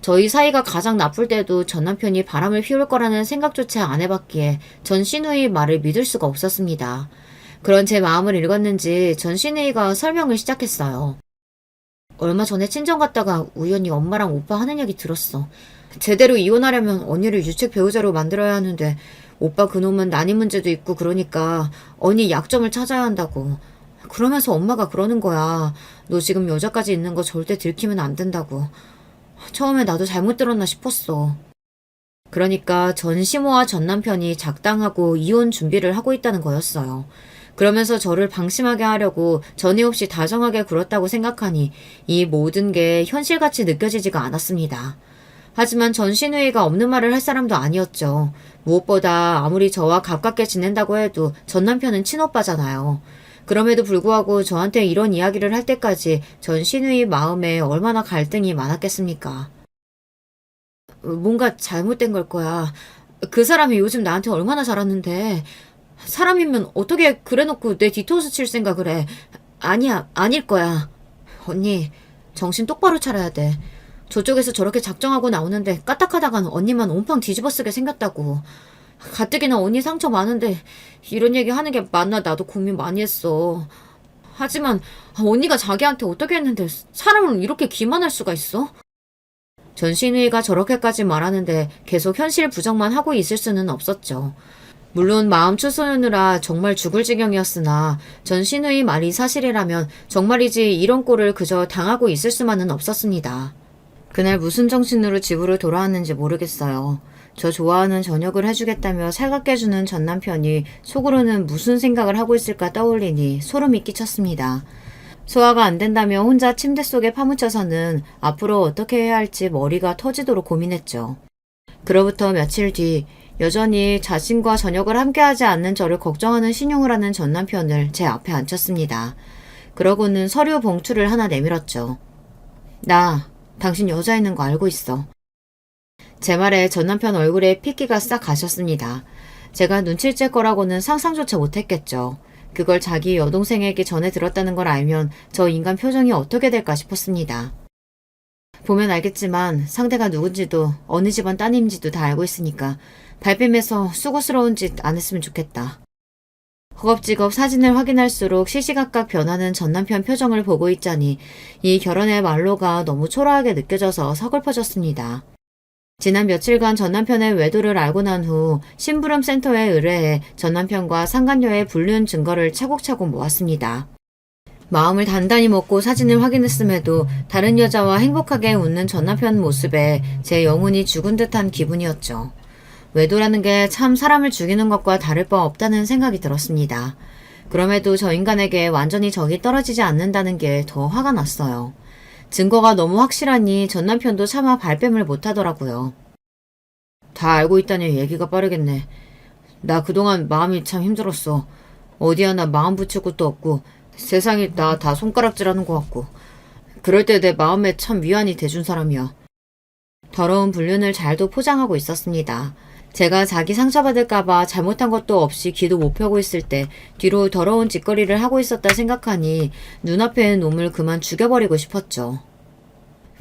Speaker 1: 저희 사이가 가장 나쁠 때도 전 남편이 바람을 피울 거라는 생각조차 안 해봤기에 전 신우의 말을 믿을 수가 없었습니다. 그런 제 마음을 읽었는지 전 신우이가 설명을 시작했어요. 얼마 전에 친정 갔다가 우연히 엄마랑 오빠 하는 얘기 들었어. 제대로 이혼하려면 언니를 유책 배우자로 만들어야 하는데 오빠 그놈은 난임 문제도 있고 그러니까 언니 약점을 찾아야 한다고. 그러면서 엄마가 그러는 거야. 너 지금 여자까지 있는 거 절대 들키면 안 된다고. 처음에 나도 잘못 들었나 싶었어. 그러니까 전 시모와 전 남편이 작당하고 이혼 준비를 하고 있다는 거였어요. 그러면서 저를 방심하게 하려고 전에 없이 다정하게 굴었다고 생각하니 이 모든 게 현실같이 느껴지지가 않았습니다. 하지만 전 신우이가 없는 말을 할 사람도 아니었죠. 무엇보다 아무리 저와 가깝게 지낸다고 해도 전 남편은 친오빠잖아요. 그럼에도 불구하고 저한테 이런 이야기를 할 때까지 전 신우이 마음에 얼마나 갈등이 많았겠습니까? 뭔가 잘못된 걸 거야. 그 사람이 요즘 나한테 얼마나 잘하는데. 사람이면 어떻게 그래놓고 내 뒤통수 칠 생각을 해. 아니야, 아닐 거야. 언니, 정신 똑바로 차려야 돼. 저쪽에서 저렇게 작정하고 나오는데 까딱하다간 언니만 온팡 뒤집어쓰게 생겼다고. 가뜩이나 언니 상처 많은데 이런 얘기 하는 게 맞나 나도 고민 많이 했어. 하지만 언니가 자기한테 어떻게 했는데 사람을 이렇게 기만할 수가 있어? 전 신우이가 저렇게까지 말하는데 계속 현실 부정만 하고 있을 수는 없었죠. 물론 마음 추스르느라 정말 죽을 지경이었으나 전 신우의 말이 사실이라면 정말이지 이런 꼴을 그저 당하고 있을 수만은 없었습니다. 그날 무슨 정신으로 집으로 돌아왔는지 모르겠어요. 저 좋아하는 저녁을 해주겠다며 살갑게 해주는 전 남편이 속으로는 무슨 생각을 하고 있을까 떠올리니 소름이 끼쳤습니다. 소화가 안 된다며 혼자 침대 속에 파묻혀서는 앞으로 어떻게 해야 할지 머리가 터지도록 고민했죠. 그로부터 며칠 뒤 여전히 자신과 저녁을 함께하지 않는 저를 걱정하는 신용을 하는 전 남편을 제 앞에 앉혔습니다. 그러고는 서류 봉투를 하나 내밀었죠. 나 당신 여자 있는 거 알고 있어. 제 말에 전 남편 얼굴에 핏기가 싹 가셨습니다. 제가 눈치를 챌 거라고는 상상조차 못했겠죠. 그걸 자기 여동생에게 전해 들었다는 걸 알면 저 인간 표정이 어떻게 될까 싶었습니다. 보면 알겠지만 상대가 누군지도 어느 집안 따님인지도 다 알고 있으니까 발뺌해서 수고스러운 짓 안 했으면 좋겠다. 허겁지겁 사진을 확인할수록 시시각각 변하는 전남편 표정을 보고 있자니 이 결혼의 말로가 너무 초라하게 느껴져서 서글퍼졌습니다. 지난 며칠간 전남편의 외도를 알고 난 후 심부름 센터에 의뢰해 전남편과 상간녀의 불륜 증거를 차곡차곡 모았습니다. 마음을 단단히 먹고 사진을 확인했음에도 다른 여자와 행복하게 웃는 전남편 모습에 제 영혼이 죽은 듯한 기분이었죠. 외도라는 게 참 사람을 죽이는 것과 다를 바 없다는 생각이 들었습니다. 그럼에도 저 인간에게 완전히 적이 떨어지지 않는다는 게 더 화가 났어요. 증거가 너무 확실하니 전 남편도 차마 발뺌을 못하더라고요. 다 알고 있다니 얘기가 빠르겠네. 나 그동안 마음이 참 힘들었어. 어디 하나 마음 붙일 것도 없고 세상이 나 다 손가락질하는 것 같고 그럴 때 내 마음에 참 위안이 돼준 사람이야. 더러운 불륜을 잘도 포장하고 있었습니다. 제가 자기 상처받을까봐 잘못한 것도 없이 귀도 못 펴고 있을 때 뒤로 더러운 짓거리를 하고 있었다 생각하니 눈앞에 놈을 그만 죽여버리고 싶었죠.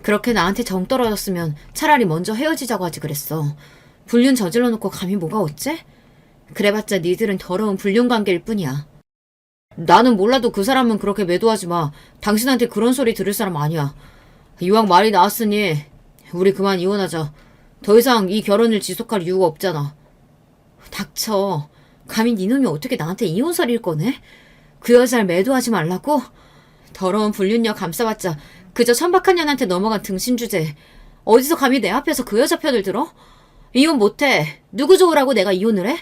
Speaker 1: 그렇게 나한테 정 떨어졌으면 차라리 먼저 헤어지자고 하지 그랬어. 불륜 저질러 놓고 감히 뭐가 어째? 그래봤자 니들은 더러운 불륜 관계일 뿐이야. 나는 몰라도 그 사람은 그렇게 매도하지 마. 당신한테 그런 소리 들을 사람 아니야. 이왕 말이 나왔으니 우리 그만 이혼하자. 더 이상 이 결혼을 지속할 이유가 없잖아. 닥쳐. 감히 니놈이 어떻게 나한테 이혼설일 거네? 그 여자를 매도하지 말라고? 더러운 불륜녀 감싸봤자 그저 천박한 년한테 넘어간 등신 주제. 어디서 감히 내 앞에서 그 여자 편을 들어? 이혼 못해. 누구 좋으라고 내가 이혼을 해?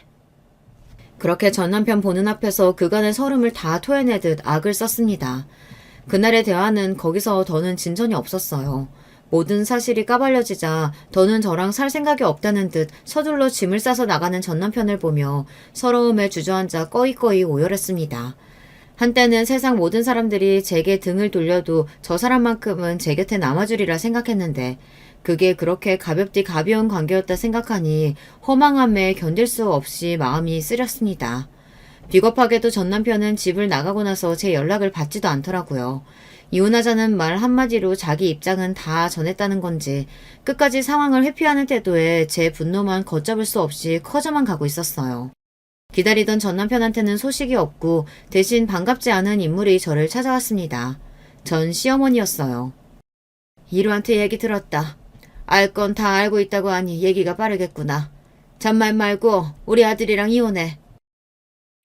Speaker 1: 그렇게 전 남편 보는 앞에서 그간의 서름을 다 토해내듯 악을 썼습니다. 그날의 대화는 거기서 더는 진전이 없었어요. 모든 사실이 까발려지자 더는 저랑 살 생각이 없다는 듯 서둘러 짐을 싸서 나가는 전 남편을 보며 서러움에 주저앉아 꺼이꺼이 오열했습니다. 한때는 세상 모든 사람들이 제게 등을 돌려도 저 사람만큼은 제 곁에 남아주리라 생각했는데 그게 그렇게 가볍디 가벼운 관계였다 생각하니 허망함에 견딜 수 없이 마음이 쓰렸습니다. 비겁하게도 전 남편은 집을 나가고 나서 제 연락을 받지도 않더라고요. 이혼하자는 말 한마디로 자기 입장은 다 전했다는 건지 끝까지 상황을 회피하는 태도에 제 분노만 걷잡을 수 없이 커져만 가고 있었어요. 기다리던 전 남편한테는 소식이 없고 대신 반갑지 않은 인물이 저를 찾아왔습니다. 전 시어머니였어요. 이루한테 얘기 들었다. 알 건 다 알고 있다고 하니 얘기가 빠르겠구나. 잔말 말고 우리 아들이랑 이혼해.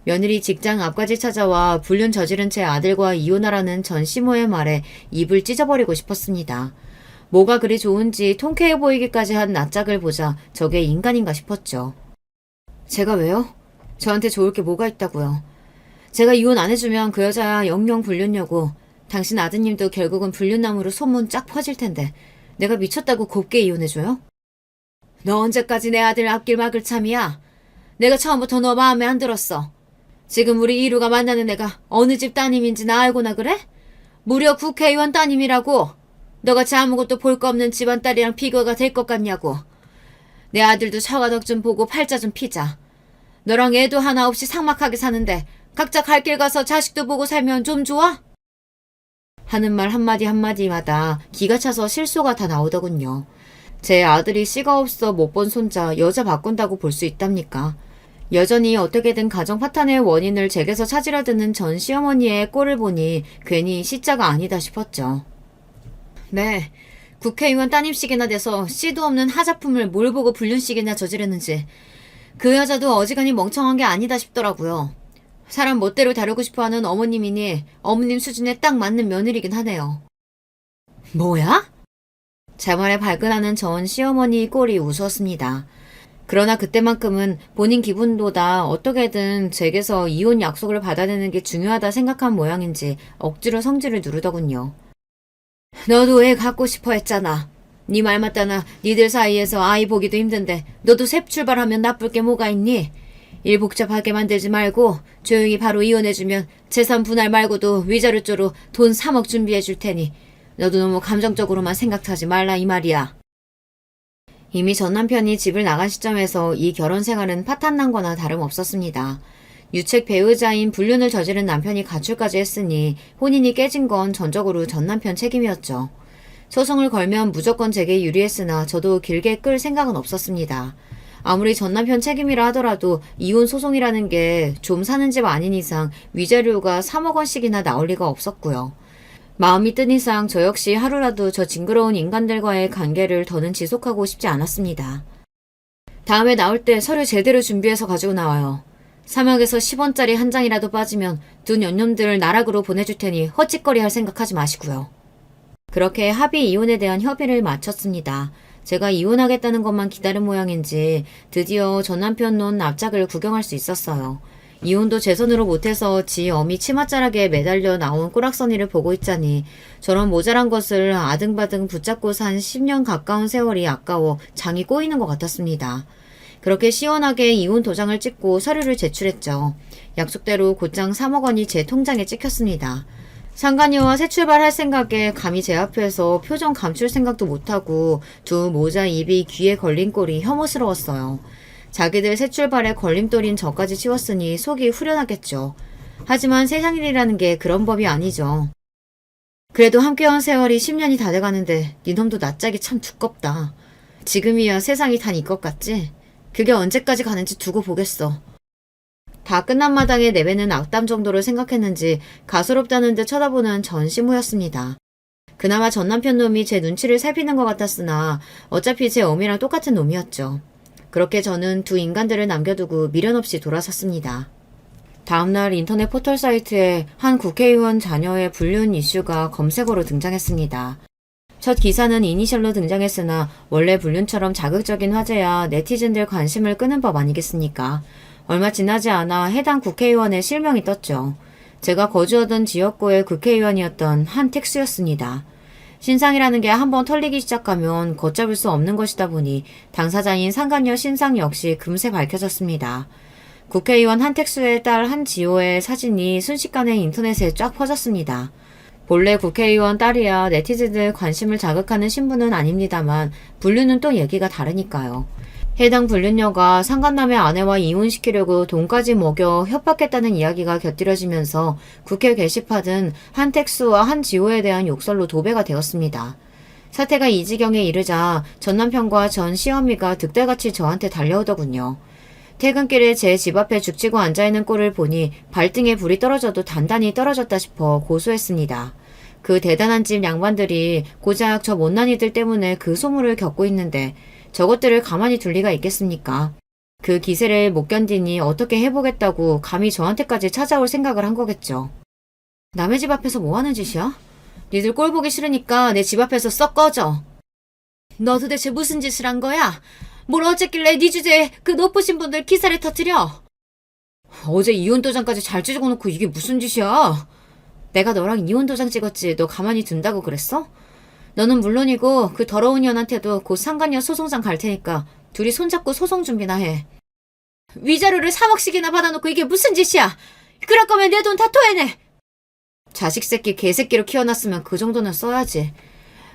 Speaker 1: 며느리 직장 앞까지 찾아와 불륜 저지른 제 아들과 이혼하라는 전 시모의 말에 입을 찢어버리고 싶었습니다. 뭐가 그리 좋은지 통쾌해 보이기까지 한 낯짝을 보자 저게 인간인가 싶었죠. 제가 왜요? 저한테 좋을 게 뭐가 있다고요. 제가 이혼 안 해주면 그 여자야 영영 불륜녀고 당신 아드님도 결국은 불륜남으로 소문 쫙 퍼질 텐데 내가 미쳤다고 곱게 이혼해줘요? 너 언제까지 내 아들 앞길 막을 참이야? 내가 처음부터 너 마음에 안 들었어. 지금 우리 이루가 만나는 애가 어느 집 따님인지 나 알고나 그래? 무려 국회의원 따님이라고. 너같이 아무것도 볼 거 없는 집안 딸이랑 비교가 될 것 같냐고. 내 아들도 처가덕 좀 보고 팔자 좀 피자. 너랑 애도 하나 없이 삭막하게 사는데 각자 갈 길 가서 자식도 보고 살면 좀 좋아? 하는 말 한마디 한마디마다 기가 차서 실소가 다 나오더군요. 제 아들이 씨가 없어 못 본 손자 여자 바꾼다고 볼 수 있답니까? 여전히 어떻게든 가정 파탄의 원인을 제게서 찾으려 드는 전 시어머니의 꼴을 보니 괜히 시자가 아니다 싶었죠. 네, 국회의원 따님씩이나 돼서 씨도 없는 하자품을 뭘 보고 불륜씩이나 저지르는지 그 여자도 어지간히 멍청한 게 아니다 싶더라고요. 사람 멋대로 다루고 싶어하는 어머님이니 어머님 수준에 딱 맞는 며느리긴 하네요. 뭐야? 제 말에 발끈하는 전 시어머니 꼴이 우스웠습니다. 그러나 그때만큼은 본인 기분보다 어떻게든 제게서 이혼 약속을 받아내는 게 중요하다 생각한 모양인지 억지로 성질을 누르더군요. 너도 애 갖고 싶어 했잖아. 네 말 맞다나 니들 사이에서 아이 보기도 힘든데 너도 새 출발하면 나쁠 게 뭐가 있니? 일 복잡하게 만들지 말고 조용히 바로 이혼해주면 재산 분할 말고도 위자료조로 돈 3억 준비해 줄 테니 너도 너무 감정적으로만 생각하지 말라 이 말이야. 이미 전 남편이 집을 나간 시점에서 이 결혼 생활은 파탄난 거나 다름없었습니다. 유책 배우자인 불륜을 저지른 남편이 가출까지 했으니 혼인이 깨진 건 전적으로 전 남편 책임이었죠. 소송을 걸면 무조건 제게 유리했으나 저도 길게 끌 생각은 없었습니다. 아무리 전 남편 책임이라 하더라도 이혼 소송이라는 게 좀 사는 집 아닌 이상 위자료가 3억 원씩이나 나올 리가 없었고요. 마음이 뜬 이상 저 역시 하루라도 저 징그러운 인간들과의 관계를 더는 지속하고 싶지 않았습니다. 다음에 나올 때 서류 제대로 준비해서 가지고 나와요. 사막에서 10원짜리 한 장이라도 빠지면 두 년놈들을 나락으로 보내줄 테니 헛짓거리 할 생각하지 마시고요. 그렇게 합의 이혼에 대한 협의를 마쳤습니다. 제가 이혼하겠다는 것만 기다린 모양인지 드디어 전 남편 놓은 납작을 구경할 수 있었어요. 이혼도 제 손으로 못해서 지 어미 치맛자락에 매달려 나온 꼬락서니를 보고 있자니 저런 모자란 것을 아등바등 붙잡고 산 10년 가까운 세월이 아까워 장이 꼬이는 것 같았습니다. 그렇게 시원하게 이혼 도장을 찍고 서류를 제출했죠. 약속대로 곧장 3억 원이 제 통장에 찍혔습니다. 상간녀와 새 출발할 생각에 감히 제 앞에서 표정 감출 생각도 못하고 두 모자 입이 귀에 걸린 꼴이 혐오스러웠어요. 자기들 새 출발에 걸림돌인 저까지 치웠으니 속이 후련하겠죠. 하지만 세상 일이라는 게 그런 법이 아니죠. 그래도 함께한 세월이 10년이 다 돼가는데 니놈도 낯짝이 참 두껍다. 지금이야 세상이 다 네 것 같지? 그게 언제까지 가는지 두고 보겠어. 다 끝난 마당에 내뱉는 악담 정도로 생각했는지 가소롭다는 듯 쳐다보는 전시무였습니다. 그나마 전 남편 놈이 제 눈치를 살피는 것 같았으나 어차피 제 어미랑 똑같은 놈이었죠. 그렇게 저는 두 인간들을 남겨두고 미련 없이 돌아섰습니다. 다음날 인터넷 포털 사이트에 한 국회의원 자녀의 불륜 이슈가 검색어로 등장했습니다. 첫 기사는 이니셜로 등장했으나 원래 불륜처럼 자극적인 화제야 네티즌들 관심을 끄는 법 아니겠습니까? 얼마 지나지 않아 해당 국회의원의 실명이 떴죠. 제가 거주하던 지역구의 국회의원이었던 한택수였습니다. 신상이라는 게 한번 털리기 시작하면 걷잡을 수 없는 것이다 보니 당사자인 상간녀 신상 역시 금세 밝혀졌습니다. 국회의원 한택수의 딸 한지호의 사진이 순식간에 인터넷에 쫙 퍼졌습니다. 본래 국회의원 딸이야 네티즌들 관심을 자극하는 신분은 아닙니다만 불륜은 또 얘기가 다르니까요. 해당 불륜녀가 상간남의 아내와 이혼시키려고 돈까지 먹여 협박했다는 이야기가 곁들여지면서 국회 게시판은 한택수와 한지호에 대한 욕설로 도배가 되었습니다. 사태가 이 지경에 이르자 전 남편과 전 시어미가 득달같이 저한테 달려오더군요. 퇴근길에 제 집 앞에 죽치고 앉아있는 꼴을 보니 발등에 불이 떨어져도 단단히 떨어졌다 싶어 고소했습니다. 그 대단한 집 양반들이 고작 저 못난이들 때문에 그 소문을 겪고 있는데 저것들을 가만히 둘 리가 있겠습니까? 그 기세를 못 견디니 어떻게 해보겠다고 감히 저한테까지 찾아올 생각을 한 거겠죠. 남의 집 앞에서 뭐 하는 짓이야? 니들 꼴 보기 싫으니까 내 집 앞에서 썩 꺼져. 너 도대체 무슨 짓을 한 거야? 뭘 어쨌길래 네 주제에 그 높으신 분들 기사를 터뜨려? 어제 이혼 도장까지 잘 찍어놓고 이게 무슨 짓이야? 내가 너랑 이혼 도장 찍었지 너 가만히 둔다고 그랬어? 너는 물론이고 그 더러운 년한테도 곧 상간녀 소송장 갈 테니까 둘이 손잡고 소송 준비나 해. 위자료를 3억씩이나 받아놓고 이게 무슨 짓이야? 그럴 거면 내 돈 다 토해내. 자식 새끼 개새끼로 키워놨으면 그 정도는 써야지.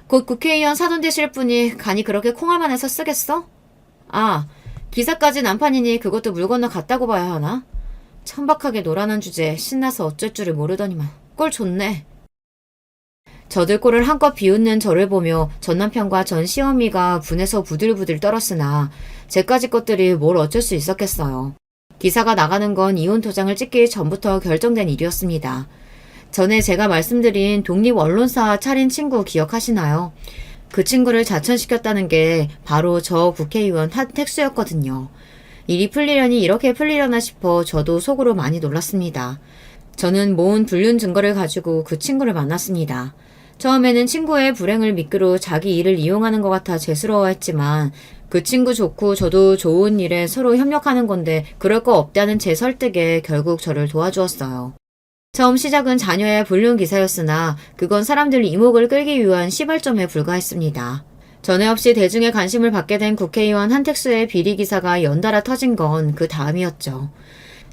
Speaker 1: 곧 국회의원 사돈 되실 분이 간이 그렇게 콩알만 해서 쓰겠어? 아, 기사까지 난판이니 그것도 물 건너 갔다고 봐야 하나? 천박하게 노란한 주제에 신나서 어쩔 줄을 모르더니만 꼴 좋네. 저들 꼴을 한껏 비웃는 저를 보며 전 남편과 전 시어미가 분해서 부들부들 떨었으나 제까지 것들이 뭘 어쩔 수 있었겠어요. 기사가 나가는 건 이혼 도장을 찍기 전부터 결정된 일이었습니다. 전에 제가 말씀드린 독립 언론사 차린 친구 기억하시나요? 그 친구를 자천시켰다는 게 바로 저 국회의원 한택수였거든요. 일이 풀리려니 이렇게 풀리려나 싶어 저도 속으로 많이 놀랐습니다. 저는 모은 불륜 증거를 가지고 그 친구를 만났습니다. 처음에는 친구의 불행을 미끄러 자기 일을 이용하는 것 같아 죄스러워했지만 그 친구 좋고 저도 좋은 일에 서로 협력하는 건데 그럴 거 없다는 제 설득에 결국 저를 도와주었어요. 처음 시작은 자녀의 불륜 기사였으나 그건 사람들 이목을 끌기 위한 시발점에 불과했습니다. 전에 없이 대중의 관심을 받게 된 국회의원 한택수의 비리 기사가 연달아 터진 건 그 다음이었죠.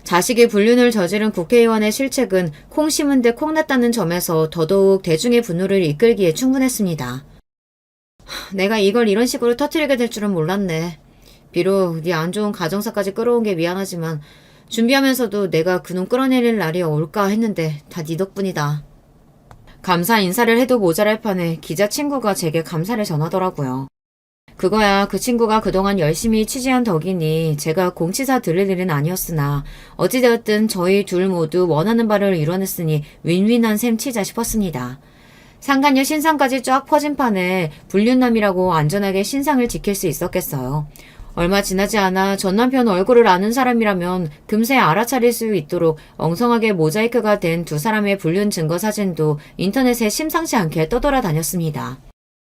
Speaker 1: 자식의 불륜을 저지른 국회의원의 실책은 콩 심은 데 콩 났다는 점에서 더더욱 대중의 분노를 이끌기에 충분했습니다. 내가 이걸 이런 식으로 터뜨리게 될 줄은 몰랐네. 비록 네 안 좋은 가정사까지 끌어온 게 미안하지만 준비하면서도 내가 그놈 끌어내릴 날이 올까 했는데 다 네 덕분이다. 감사 인사를 해도 모자랄 판에 기자 친구가 제게 감사를 전하더라고요. 그거야 그 친구가 그동안 열심히 취재한 덕이니 제가 공치사 들릴 일은 아니었으나 어찌되었든 저희 둘 모두 원하는 바를 이뤄냈으니 윈윈한 셈 치자 싶었습니다. 상간녀 신상까지 쫙 퍼진 판에 불륜남이라고 안전하게 신상을 지킬 수 있었겠어요. 얼마 지나지 않아 전 남편 얼굴을 아는 사람이라면 금세 알아차릴 수 있도록 엉성하게 모자이크가 된 두 사람의 불륜 증거 사진도 인터넷에 심상치 않게 떠돌아다녔습니다.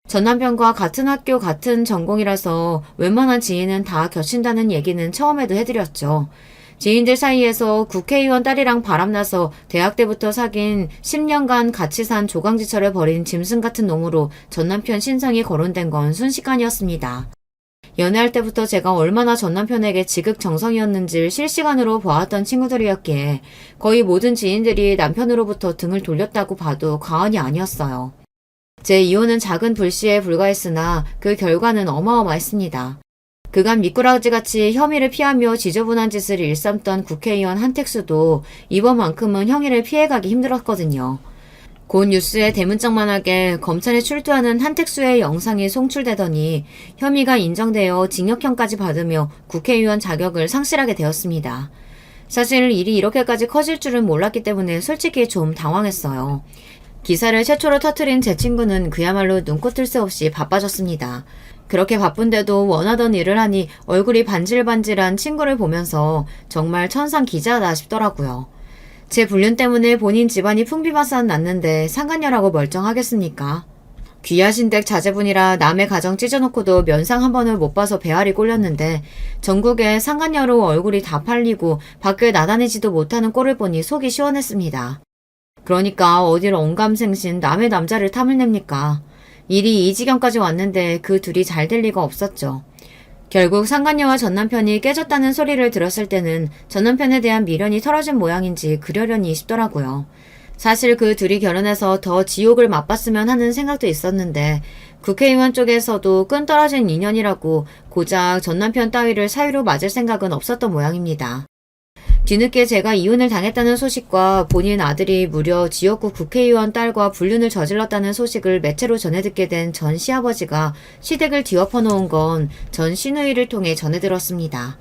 Speaker 1: 전 남편과 같은 학교 같은 전공이라서 웬만한 지인은 다 겹친다는 얘기는 처음에도 해드렸죠. 지인들 사이에서 국회의원 딸이랑 바람나서 대학 때부터 사귄 10년간 같이 산 조강지처를 벌인 짐승 같은 놈으로 전 남편 신상이 거론된 건 순식간이었습니다. 연애할 때부터 제가 얼마나 전 남편에게 지극정성이었는지를 실시간으로 보았던 친구들이었기에 거의 모든 지인들이 남편으로부터 등을 돌렸다고 봐도 과언이 아니었어요. 제 이혼은 작은 불씨에 불과했으나 그 결과는 어마어마했습니다. 그간 미꾸라지같이 혐의를 피하며 지저분한 짓을 일삼던 국회의원 한택수도 이번만큼은 형의를 피해가기 힘들었거든요. 곧 뉴스에 대문짝만하게 검찰에 출두하는 한택수의 영상이 송출되더니 혐의가 인정되어 징역형까지 받으며 국회의원 자격을 상실하게 되었습니다. 사실 일이 이렇게까지 커질 줄은 몰랐기 때문에 솔직히 좀 당황했어요. 기사를 최초로 터트린 제 친구는 그야말로 눈코 뜰 새 없이 바빠졌습니다. 그렇게 바쁜데도 원하던 일을 하니 얼굴이 반질반질한 친구를 보면서 정말 천상 기자다 싶더라고요. 제 불륜 때문에 본인 집안이 풍비박산 났는데 상간녀라고 멀쩡하겠습니까? 귀하신 댁 자제분이라 남의 가정 찢어놓고도 면상 한 번을 못 봐서 배알이 꼴렸는데 전국에 상간녀로 얼굴이 다 팔리고 밖을 나다니지도 못하는 꼴을 보니 속이 시원했습니다. 그러니까 어딜 언감생신 남의 남자를 탐을 냅니까? 일이 이 지경까지 왔는데 그 둘이 잘 될 리가 없었죠. 결국 상간녀와 전남편이 깨졌다는 소리를 들었을 때는 전남편에 대한 미련이 털어진 모양인지 그러려니 싶더라고요. 사실 그 둘이 결혼해서 더 지옥을 맛봤으면 하는 생각도 있었는데 국회의원 쪽에서도 끈떨어진 인연이라고 고작 전남편 따위를 사유로 맞을 생각은 없었던 모양입니다. 뒤늦게 제가 이혼을 당했다는 소식과 본인 아들이 무려 지역구 국회의원 딸과 불륜을 저질렀다는 소식을 매체로 전해 듣게 된 전 시아버지가 시댁을 뒤엎어 놓은 건 전 시누이를 통해 전해 들었습니다.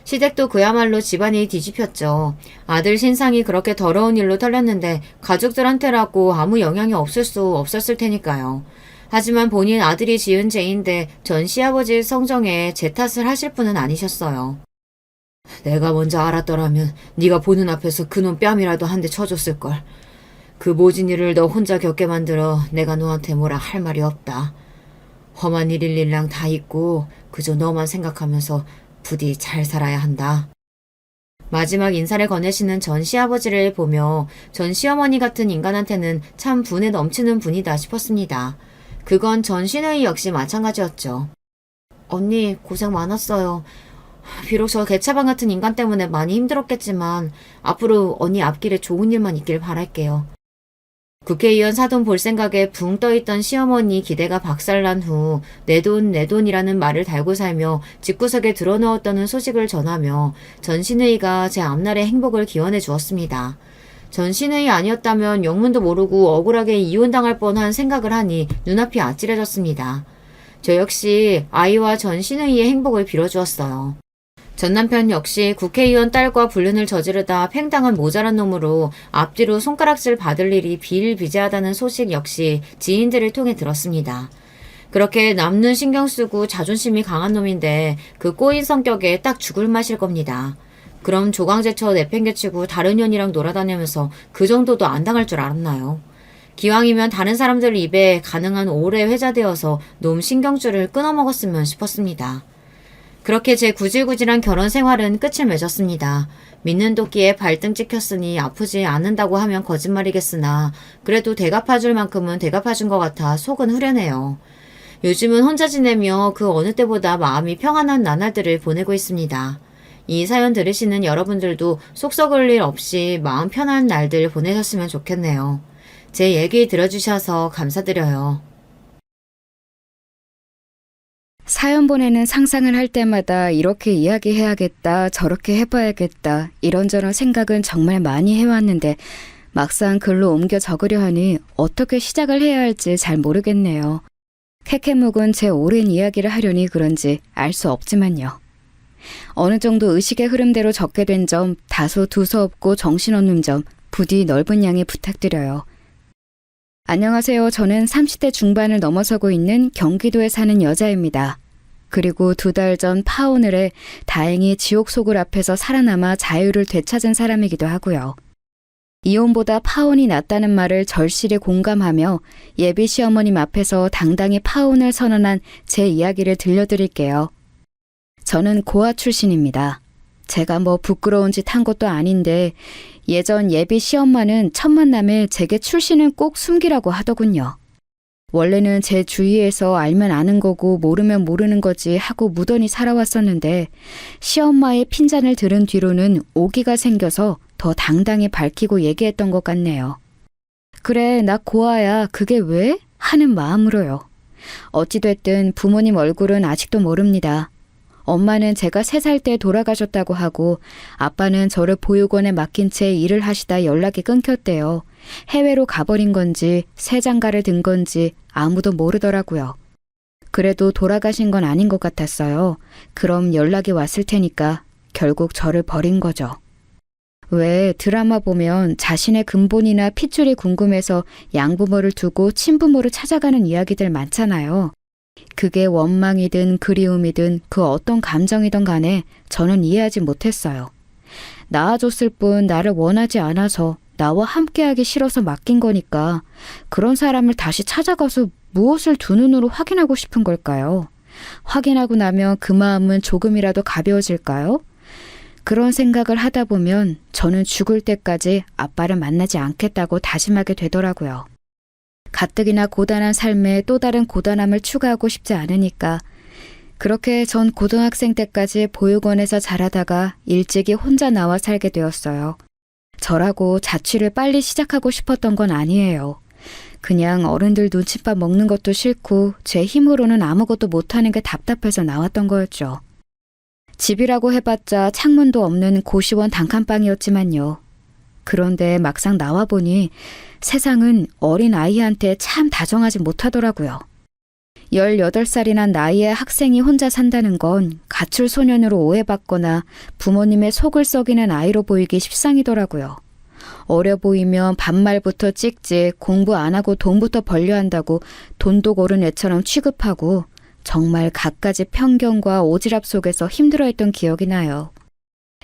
Speaker 1: 시댁도 그야말로 집안이 뒤집혔죠. 아들 신상이 그렇게 더러운 일로 털렸는데 가족들한테라고 아무 영향이 없을 수 없었을 테니까요. 하지만 본인 아들이 지은 죄인데 전 시아버지 성정에 제 탓을 하실 분은 아니셨어요. 내가 먼저 알았더라면 네가 보는 앞에서 그놈 뺨이라도 한 대 쳐줬을걸. 그 모진 일을 너 혼자 겪게 만들어 내가 너한테 뭐라 할 말이 없다. 험한 일일 일랑 다 있고 그저 너만 생각하면서 부디 잘 살아야 한다. 마지막 인사를 건네시는 전 시아버지를 보며 전 시어머니 같은 인간한테는 참 분에 넘치는 분이다 싶었습니다. 그건 전 시누이 역시 마찬가지였죠. 언니 고생 많았어요. 비록 저 개차반 같은 인간 때문에 많이 힘들었겠지만 앞으로 언니 앞길에 좋은 일만 있길 바랄게요. 국회의원 사돈 볼 생각에 붕 떠있던 시어머니 기대가 박살난 후 내 돈 내 돈이라는 말을 달고 살며 집구석에 들어넣었다는 소식을 전하며 전 시누이가 제 앞날의 행복을 기원해 주었습니다. 전 시누이 아니었다면 영문도 모르고 억울하게 이혼당할 뻔한 생각을 하니 눈앞이 아찔해졌습니다. 저 역시 아이와 전 시누이의 행복을 빌어주었어요. 전 남편 역시 국회의원 딸과 불륜을 저지르다 팽당한 모자란 놈으로 앞뒤로 손가락질 받을 일이 비일비재하다는 소식 역시 지인들을 통해 들었습니다. 그렇게 남눈 신경 쓰고 자존심이 강한 놈인데 그 꼬인 성격에 딱 죽을 맛일 겁니다. 그럼 조강제쳐 내팽개치고 다른 년이랑 놀아다니면서 그 정도도 안 당할 줄 알았나요? 기왕이면 다른 사람들 입에 가능한 오래 회자되어서 놈 신경줄을 끊어먹었으면 싶었습니다. 그렇게 제 구질구질한 결혼 생활은 끝을 맺었습니다. 믿는 도끼에 발등 찍혔으니 아프지 않는다고 하면 거짓말이겠으나 그래도 대갚아줄 만큼은 대갚아준 것 같아 속은 후련해요. 요즘은 혼자 지내며 그 어느 때보다 마음이 평안한 나날들을 보내고 있습니다. 이 사연 들으시는 여러분들도 속 썩을 일 없이 마음 편한 날들 보내셨으면 좋겠네요. 제 얘기 들어주셔서 감사드려요.
Speaker 2: 사연 보내는 상상을 할 때마다 이렇게 이야기해야겠다, 저렇게 해봐야겠다, 이런저런 생각은 정말 많이 해왔는데 막상 글로 옮겨 적으려 하니 어떻게 시작을 해야 할지 잘 모르겠네요. 캐캐묵은 제 오랜 이야기를 하려니 그런지 알 수 없지만요. 어느 정도 의식의 흐름대로 적게 된 점, 다소 두서없고 정신없는 점, 부디 넓은 양해 부탁드려요. 안녕하세요. 저는 30대 중반을 넘어서고 있는 경기도에 사는 여자입니다. 그리고 2달 전 파오늘에 다행히 지옥 소굴 앞에서 살아남아 자유를 되찾은 사람이기도 하고요. 이혼보다 파혼이 낫다는 말을 절실히 공감하며 예비 시어머님 앞에서 당당히 파혼을 선언한 제 이야기를 들려드릴게요. 저는 고아 출신입니다. 제가 뭐 부끄러운 짓 한 것도 아닌데 예전 예비 시엄마는 첫 만남에 제게 출신은 꼭 숨기라고 하더군요. 원래는 제 주위에서 알면 아는 거고 모르면 모르는 거지 하고 무던히 살아왔었는데 시엄마의 핀잔을 들은 뒤로는 오기가 생겨서 더 당당히 밝히고 얘기했던 것 같네요. 그래, 나 고아야. 그게 왜? 하는 마음으로요. 어찌됐든 부모님 얼굴은 아직도 모릅니다. 엄마는 제가 3살 때 돌아가셨다고 하고 아빠는 저를 보육원에 맡긴 채 일을 하시다 연락이 끊겼대요. 해외로 가버린 건지 새 장가를 든 건지 아무도 모르더라고요. 그래도 돌아가신 건 아닌 것 같았어요. 그럼 연락이 왔을 테니까 결국 저를 버린 거죠. 왜 드라마 보면 자신의 근본이나 핏줄이 궁금해서 양부모를 두고 친부모를 찾아가는 이야기들 많잖아요. 그게 원망이든 그리움이든 그 어떤 감정이든 간에 저는 이해하지 못했어요. 낳아줬을 뿐 나를 원하지 않아서 나와 함께하기 싫어서 맡긴 거니까 그런 사람을 다시 찾아가서 무엇을 두 눈으로 확인하고 싶은 걸까요? 확인하고 나면 그 마음은 조금이라도 가벼워질까요? 그런 생각을 하다 보면 저는 죽을 때까지 아빠를 만나지 않겠다고 다짐하게 되더라고요. 가뜩이나 고단한 삶에 또 다른 고단함을 추가하고 싶지 않으니까 그렇게 전 고등학생 때까지 보육원에서 자라다가 일찍이 혼자 나와 살게 되었어요. 저라고 자취를 빨리 시작하고 싶었던 건 아니에요. 그냥 어른들 눈칫밥 먹는 것도 싫고 제 힘으로는 아무것도 못하는 게 답답해서 나왔던 거였죠. 집이라고 해봤자 창문도 없는 고시원 단칸방이었지만요. 그런데 막상 나와보니 세상은 어린 아이한테 참 다정하지 못하더라고요. 18살이나 나이의 학생이 혼자 산다는 건 가출 소년으로 오해받거나 부모님의 속을 썩이는 아이로 보이기 십상이더라고요. 어려 보이면 반말부터 찍찍 공부 안 하고 돈부터 벌려 한다고 돈도 고른 애처럼 취급하고 정말 갖가지 편견과 오지랖 속에서 힘들어했던 기억이 나요.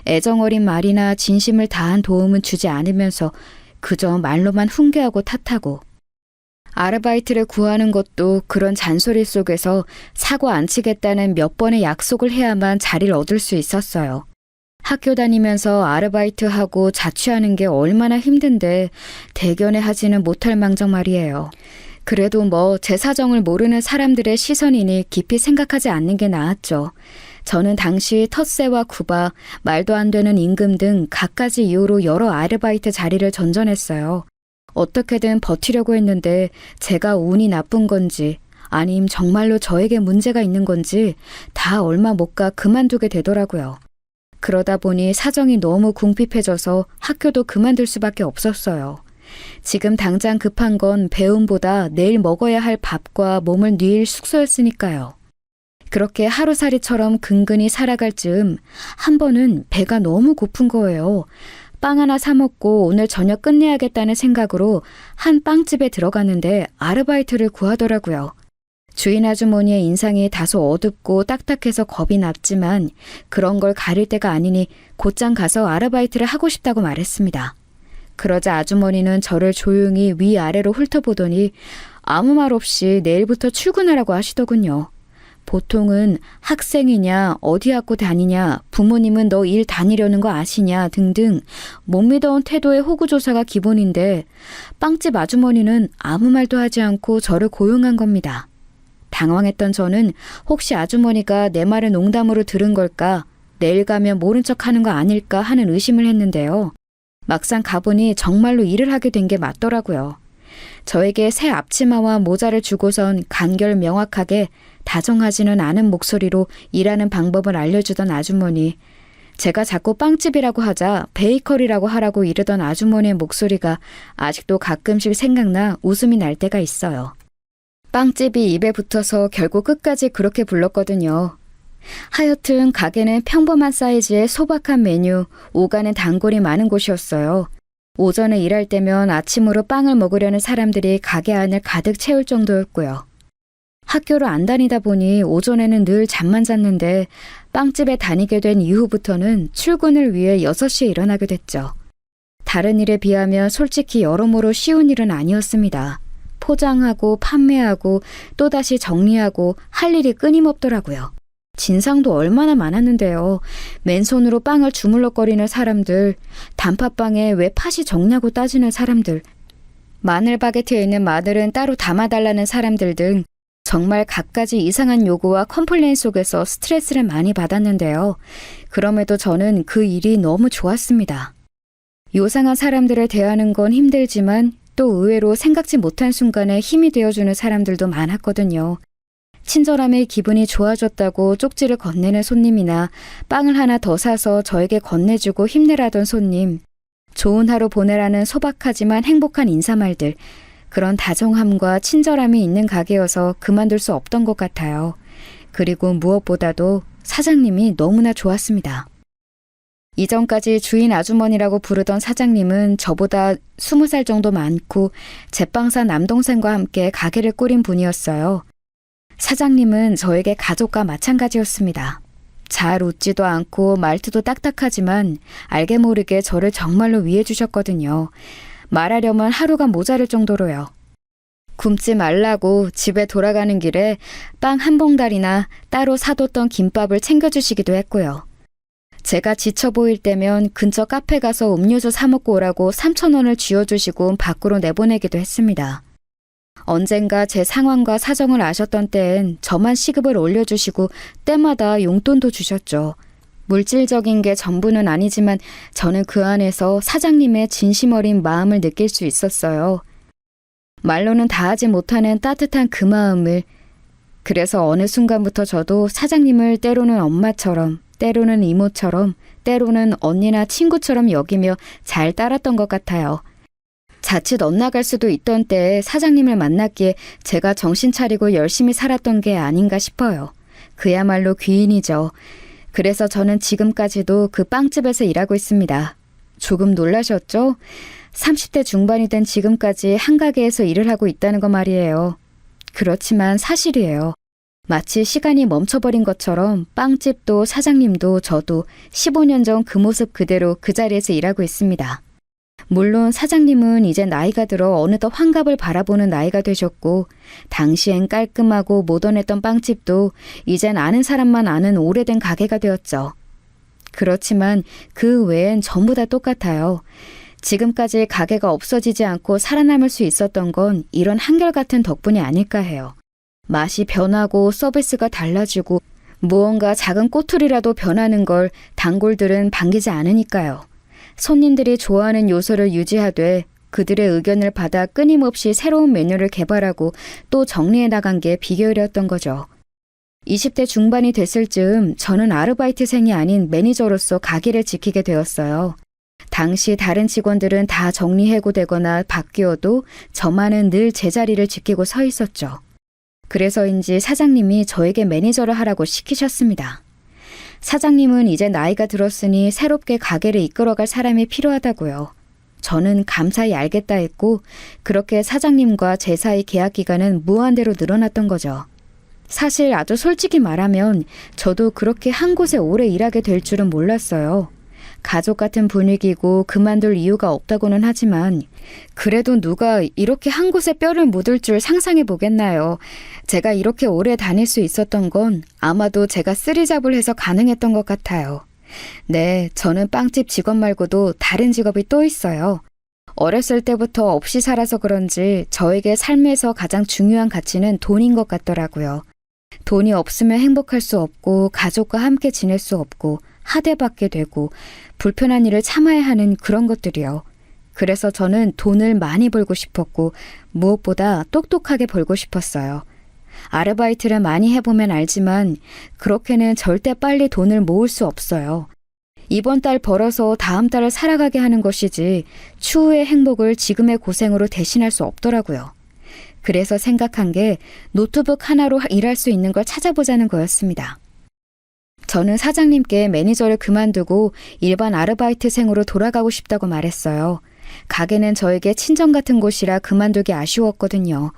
Speaker 2: 애정어린 말이나 진심을 다한 도움은 주지 않으면서 그저 말로만 훈계하고 탓하고 아르바이트를 구하는 것도 그런 잔소리 속에서 사고 안 치겠다는 몇 번의 약속을 해야만 자리를 얻을 수 있었어요. 학교 다니면서 아르바이트하고 자취하는 게 얼마나 힘든데 대견해 하지는 못할 망정 말이에요. 그래도 뭐 제 사정을 모르는 사람들의 시선이니 깊이 생각하지 않는 게 나았죠. 저는 당시 텃세와 구바, 말도 안 되는 임금 등 갖가지 이유로 여러 아르바이트 자리를 전전했어요. 어떻게든 버티려고 했는데 제가 운이 나쁜 건지 아님 정말로 저에게 문제가 있는 건지 다 얼마 못 가 그만두게 되더라고요. 그러다 보니 사정이 너무 궁핍해져서 학교도 그만둘 수밖에 없었어요. 지금 당장 급한 건 배움보다 내일 먹어야 할 밥과 몸을 누일 숙소였으니까요. 그렇게 하루살이처럼 근근히 살아갈 즈음 한 번은 배가 너무 고픈 거예요. 빵 하나 사 먹고 오늘 저녁 끝내야겠다는 생각으로 한 빵집에 들어갔는데 아르바이트를 구하더라고요. 주인 아주머니의 인상이 다소 어둡고 딱딱해서 겁이 났지만 그런 걸 가릴 때가 아니니 곧장 가서 아르바이트를 하고 싶다고 말했습니다. 그러자 아주머니는 저를 조용히 위아래로 훑어보더니 아무 말 없이 내일부터 출근하라고 하시더군요. 보통은 학생이냐, 어디 학교 다니냐, 부모님은 너 일 다니려는 거 아시냐 등등 못 믿어온 태도의 호구조사가 기본인데 빵집 아주머니는 아무 말도 하지 않고 저를 고용한 겁니다. 당황했던 저는 혹시 아주머니가 내 말을 농담으로 들은 걸까, 내일 가면 모른 척하는 거 아닐까 하는 의심을 했는데요. 막상 가보니 정말로 일을 하게 된 게 맞더라고요. 저에게 새 앞치마와 모자를 주고선 간결 명확하게 다정하지는 않은 목소리로 일하는 방법을 알려주던 아주머니. 제가 자꾸 빵집이라고 하자 베이커리라고 하라고 이르던 아주머니의 목소리가 아직도 가끔씩 생각나 웃음이 날 때가 있어요. 빵집이 입에 붙어서 결국 끝까지 그렇게 불렀거든요. 하여튼 가게는 평범한 사이즈의 소박한 메뉴, 오가는 단골이 많은 곳이었어요. 오전에 일할 때면 아침으로 빵을 먹으려는 사람들이 가게 안을 가득 채울 정도였고요. 학교를 안 다니다 보니 오전에는 늘 잠만 잤는데 빵집에 다니게 된 이후부터는 출근을 위해 6시에 일어나게 됐죠. 다른 일에 비하면 솔직히 여러모로 쉬운 일은 아니었습니다. 포장하고 판매하고 또다시 정리하고 할 일이 끊임없더라고요. 진상도 얼마나 많았는데요. 맨손으로 빵을 주물럭거리는 사람들, 단팥빵에 왜 팥이 적냐고 따지는 사람들, 마늘 바게트에 있는 마늘은 따로 담아달라는 사람들 등 정말 갖가지 이상한 요구와 컴플레인 속에서 스트레스를 많이 받았는데요. 그럼에도 저는 그 일이 너무 좋았습니다. 요상한 사람들을 대하는 건 힘들지만 또 의외로 생각지 못한 순간에 힘이 되어주는 사람들도 많았거든요. 친절함에 기분이 좋아졌다고 쪽지를 건네는 손님이나 빵을 하나 더 사서 저에게 건네주고 힘내라던 손님, 좋은 하루 보내라는 소박하지만 행복한 인사말들, 그런 다정함과 친절함이 있는 가게여서 그만둘 수 없던 것 같아요. 그리고 무엇보다도 사장님이 너무나 좋았습니다. 이전까지 주인 아주머니라고 부르던 사장님은 저보다 20살 정도 많고 제빵사 남동생과 함께 가게를 꾸린 분이었어요. 사장님은 저에게 가족과 마찬가지였습니다. 잘 웃지도 않고 말투도 딱딱하지만 알게 모르게 저를 정말로 위해 주셨거든요. 말하려면 하루가 모자랄 정도로요. 굶지 말라고 집에 돌아가는 길에 빵 한 봉다리나 따로 사뒀던 김밥을 챙겨주시기도 했고요. 제가 지쳐 보일 때면 근처 카페 가서 음료수 사 먹고 오라고 3,000원을 쥐어주시고 밖으로 내보내기도 했습니다. 언젠가 제 상황과 사정을 아셨던 때엔 저만 시급을 올려주시고 때마다 용돈도 주셨죠. 물질적인 게 전부는 아니지만 저는 그 안에서 사장님의 진심 어린 마음을 느낄 수 있었어요. 말로는 다하지 못하는 따뜻한 그 마음을. 그래서 어느 순간부터 저도 사장님을 때로는 엄마처럼, 때로는 이모처럼, 때로는 언니나 친구처럼 여기며 잘 따랐던 것 같아요. 자칫 엇나갈 수도 있던 때에 사장님을 만났기에 제가 정신 차리고 열심히 살았던 게 아닌가 싶어요. 그야말로 귀인이죠. 그래서 저는 지금까지도 그 빵집에서 일하고 있습니다. 조금 놀라셨죠? 30대 중반이 된 지금까지 한 가게에서 일을 하고 있다는 거 말이에요. 그렇지만 사실이에요. 마치 시간이 멈춰버린 것처럼 빵집도 사장님도 저도 15년 전 그 모습 그대로 그 자리에서 일하고 있습니다. 물론 사장님은 이제 나이가 들어 어느덧 환갑을 바라보는 나이가 되셨고 당시엔 깔끔하고 모던했던 빵집도 이젠 아는 사람만 아는 오래된 가게가 되었죠. 그렇지만 그 외엔 전부 다 똑같아요. 지금까지 가게가 없어지지 않고 살아남을 수 있었던 건 이런 한결같은 덕분이 아닐까 해요. 맛이 변하고 서비스가 달라지고 무언가 작은 꼬투리라도 변하는 걸 단골들은 반기지 않으니까요. 손님들이 좋아하는 요소를 유지하되 그들의 의견을 받아 끊임없이 새로운 메뉴를 개발하고 또 정리해 나간 게 비결이었던 거죠. 20대 중반이 됐을 즈음 저는 아르바이트생이 아닌 매니저로서 가게를 지키게 되었어요. 당시 다른 직원들은 다 정리해고되거나 바뀌어도 저만은 늘 제자리를 지키고 서 있었죠. 그래서인지 사장님이 저에게 매니저를 하라고 시키셨습니다. 사장님은 이제 나이가 들었으니 새롭게 가게를 이끌어갈 사람이 필요하다고요. 저는 감사히 알겠다 했고 그렇게 사장님과 제 사이 계약 기간은 무한대로 늘어났던 거죠. 사실 아주 솔직히 말하면 저도 그렇게 한 곳에 오래 일하게 될 줄은 몰랐어요. 가족 같은 분위기고 그만둘 이유가 없다고는 하지만 그래도 누가 이렇게 한 곳에 뼈를 묻을 줄 상상해 보겠나요? 제가 이렇게 오래 다닐 수 있었던 건 아마도 제가 쓰리잡을 해서 가능했던 것 같아요. 네, 저는 빵집 직원 말고도 다른 직업이 또 있어요. 어렸을 때부터 없이 살아서 그런지 저에게 삶에서 가장 중요한 가치는 돈인 것 같더라고요. 돈이 없으면 행복할 수 없고 가족과 함께 지낼 수 없고 하대받게 되고 불편한 일을 참아야 하는 그런 것들이요. 그래서 저는 돈을 많이 벌고 싶었고 무엇보다 똑똑하게 벌고 싶었어요. 아르바이트를 많이 해보면 알지만 그렇게는 절대 빨리 돈을 모을 수 없어요. 이번 달 벌어서 다음 달을 살아가게 하는 것이지 추후의 행복을 지금의 고생으로 대신할 수 없더라고요. 그래서 생각한 게 노트북 하나로 일할 수 있는 걸 찾아보자는 거였습니다. 저는 사장님께 매니저를 그만두고 일반 아르바이트생으로 돌아가고 싶다고 말했어요. 가게는 저에게 친정 같은 곳이라 그만두기 아쉬웠거든요.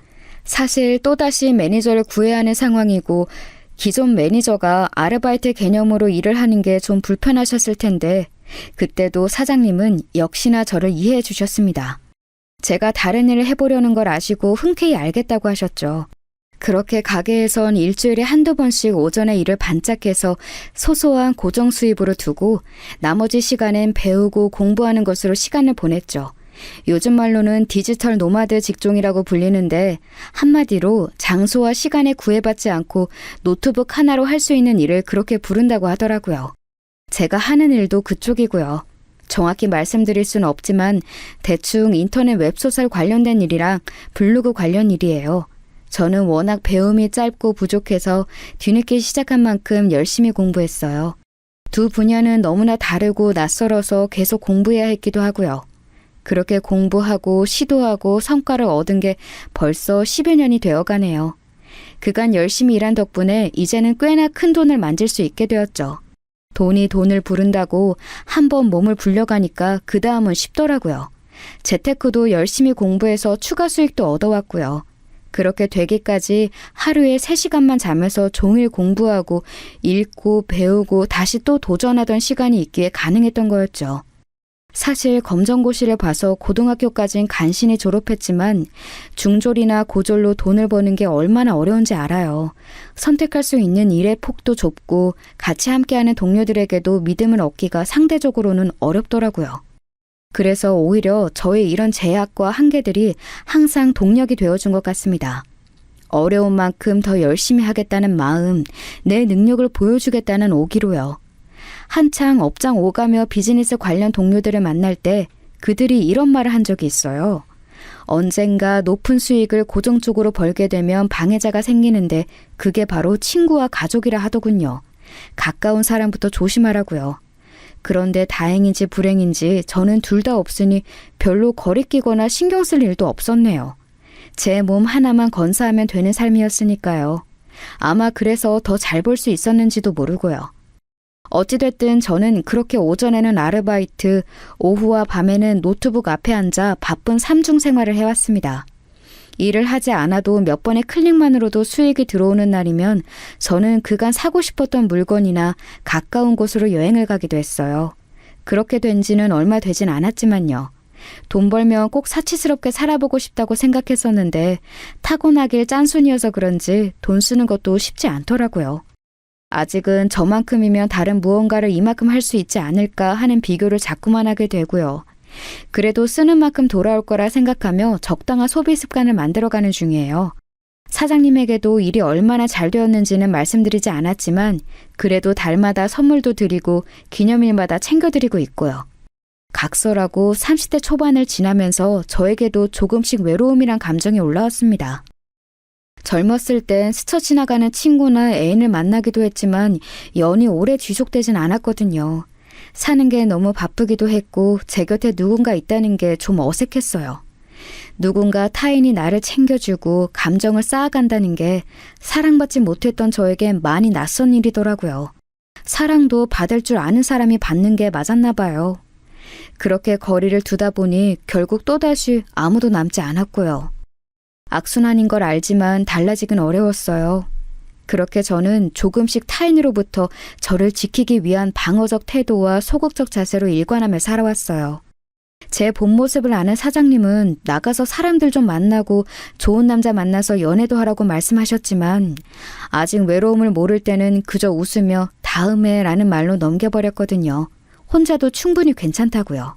Speaker 2: 사실 또다시 매니저를 구해야 하는 상황이고 기존 매니저가 아르바이트 개념으로 일을 하는 게 좀 불편하셨을 텐데 그때도 사장님은 역시나 저를 이해해 주셨습니다. 제가 다른 일을 해보려는 걸 아시고 흔쾌히 알겠다고 하셨죠. 그렇게 가게에선 일주일에 한두 번씩 오전에 일을 반짝해서 소소한 고정 수입으로 두고 나머지 시간엔 배우고 공부하는 것으로 시간을 보냈죠. 요즘 말로는 디지털 노마드 직종이라고 불리는데 한마디로 장소와 시간에 구애받지 않고 노트북 하나로 할 수 있는 일을 그렇게 부른다고 하더라고요. 제가 하는 일도 그쪽이고요. 정확히 말씀드릴 수는 없지만 대충 인터넷 웹소설 관련된 일이랑 블로그 관련 일이에요. 저는 워낙 배움이 짧고 부족해서 뒤늦게 시작한 만큼 열심히 공부했어요. 두 분야는 너무나 다르고 낯설어서 계속 공부해야 했기도 하고요. 그렇게 공부하고 시도하고 성과를 얻은 게 벌써 10여 년이 되어가네요. 그간 열심히 일한 덕분에 이제는 꽤나 큰 돈을 만질 수 있게 되었죠. 돈이 돈을 부른다고 한번 몸을 불려가니까 그 다음은 쉽더라고요. 재테크도 열심히 공부해서 추가 수익도 얻어왔고요. 그렇게 되기까지 하루에 3시간만 자면서 종일 공부하고 읽고 배우고 다시 또 도전하던 시간이 있기에 가능했던 거였죠. 사실 검정고시를 봐서 고등학교까진 간신히 졸업했지만 중졸이나 고졸로 돈을 버는 게 얼마나 어려운지 알아요. 선택할 수 있는 일의 폭도 좁고 같이 함께하는 동료들에게도 믿음을 얻기가 상대적으로는 어렵더라고요. 그래서 오히려 저의 이런 제약과 한계들이 항상 동력이 되어준 것 같습니다. 어려운 만큼 더 열심히 하겠다는 마음, 내 능력을 보여주겠다는 오기로요. 한창 업장 오가며 비즈니스 관련 동료들을 만날 때 그들이 이런 말을 한 적이 있어요. 언젠가 높은 수익을 고정적으로 벌게 되면 방해자가 생기는데 그게 바로 친구와 가족이라 하더군요. 가까운 사람부터 조심하라고요. 그런데 다행인지 불행인지 저는 둘 다 없으니 별로 거리끼거나 신경 쓸 일도 없었네요. 제 몸 하나만 건사하면 되는 삶이었으니까요. 아마 그래서 더 잘 벌 수 있었는지도 모르고요. 어찌됐든 저는 그렇게 오전에는 아르바이트, 오후와 밤에는 노트북 앞에 앉아 바쁜 삼중 생활을 해왔습니다. 일을 하지 않아도 몇 번의 클릭만으로도 수익이 들어오는 날이면 저는 그간 사고 싶었던 물건이나 가까운 곳으로 여행을 가기도 했어요. 그렇게 된 지는 얼마 되진 않았지만요. 돈 벌면 꼭 사치스럽게 살아보고 싶다고 생각했었는데 타고나길 짠순이어서 그런지 돈 쓰는 것도 쉽지 않더라고요. 아직은 저만큼이면 다른 무언가를 이만큼 할 수 있지 않을까 하는 비교를 자꾸만 하게 되고요. 그래도 쓰는 만큼 돌아올 거라 생각하며 적당한 소비 습관을 만들어가는 중이에요. 사장님에게도 일이 얼마나 잘 되었는지는 말씀드리지 않았지만 그래도 달마다 선물도 드리고 기념일마다 챙겨드리고 있고요. 각설하고 30대 초반을 지나면서 저에게도 조금씩 외로움이란 감정이 올라왔습니다. 젊었을 땐 스쳐 지나가는 친구나 애인을 만나기도 했지만 연이 오래 지속되진 않았거든요. 사는 게 너무 바쁘기도 했고 제 곁에 누군가 있다는 게 좀 어색했어요. 누군가 타인이 나를 챙겨주고 감정을 쌓아간다는 게 사랑받지 못했던 저에게 많이 낯선 일이더라고요. 사랑도 받을 줄 아는 사람이 받는 게 맞았나 봐요. 그렇게 거리를 두다 보니 결국 또다시 아무도 남지 않았고요. 악순환인 걸 알지만 달라지긴 어려웠어요. 그렇게 저는 조금씩 타인으로부터 저를 지키기 위한 방어적 태도와 소극적 자세로 일관하며 살아왔어요. 제 본 모습을 아는 사장님은 나가서 사람들 좀 만나고 좋은 남자 만나서 연애도 하라고 말씀하셨지만 아직 외로움을 모를 때는 그저 웃으며 다음에 라는 말로 넘겨버렸거든요. 혼자도 충분히 괜찮다고요.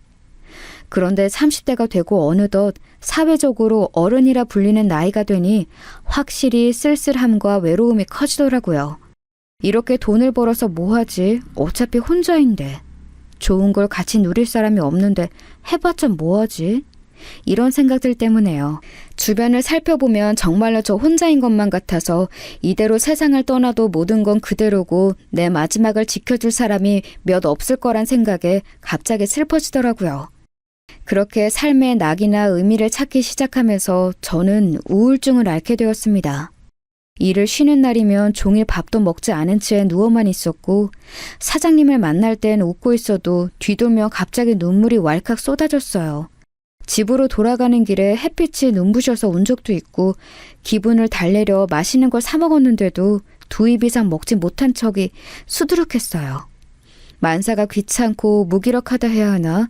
Speaker 2: 그런데 30대가 되고 어느덧 사회적으로 어른이라 불리는 나이가 되니 확실히 쓸쓸함과 외로움이 커지더라고요. 이렇게 돈을 벌어서 뭐하지? 어차피 혼자인데. 좋은 걸 같이 누릴 사람이 없는데 해봤자 뭐하지? 이런 생각들 때문에요. 주변을 살펴보면 정말로 저 혼자인 것만 같아서 이대로 세상을 떠나도 모든 건 그대로고 내 마지막을 지켜줄 사람이 몇 없을 거란 생각에 갑자기 슬퍼지더라고요. 그렇게 삶의 낙이나 의미를 찾기 시작하면서 저는 우울증을 앓게 되었습니다. 일을 쉬는 날이면 종일 밥도 먹지 않은 채 누워만 있었고 사장님을 만날 땐 웃고 있어도 뒤돌면 갑자기 눈물이 왈칵 쏟아졌어요. 집으로 돌아가는 길에 햇빛이 눈부셔서 운 적도 있고 기분을 달래려 맛있는 걸 사 먹었는데도 2입 이상 먹지 못한 척이 수두룩했어요. 만사가 귀찮고 무기력하다 해야 하나?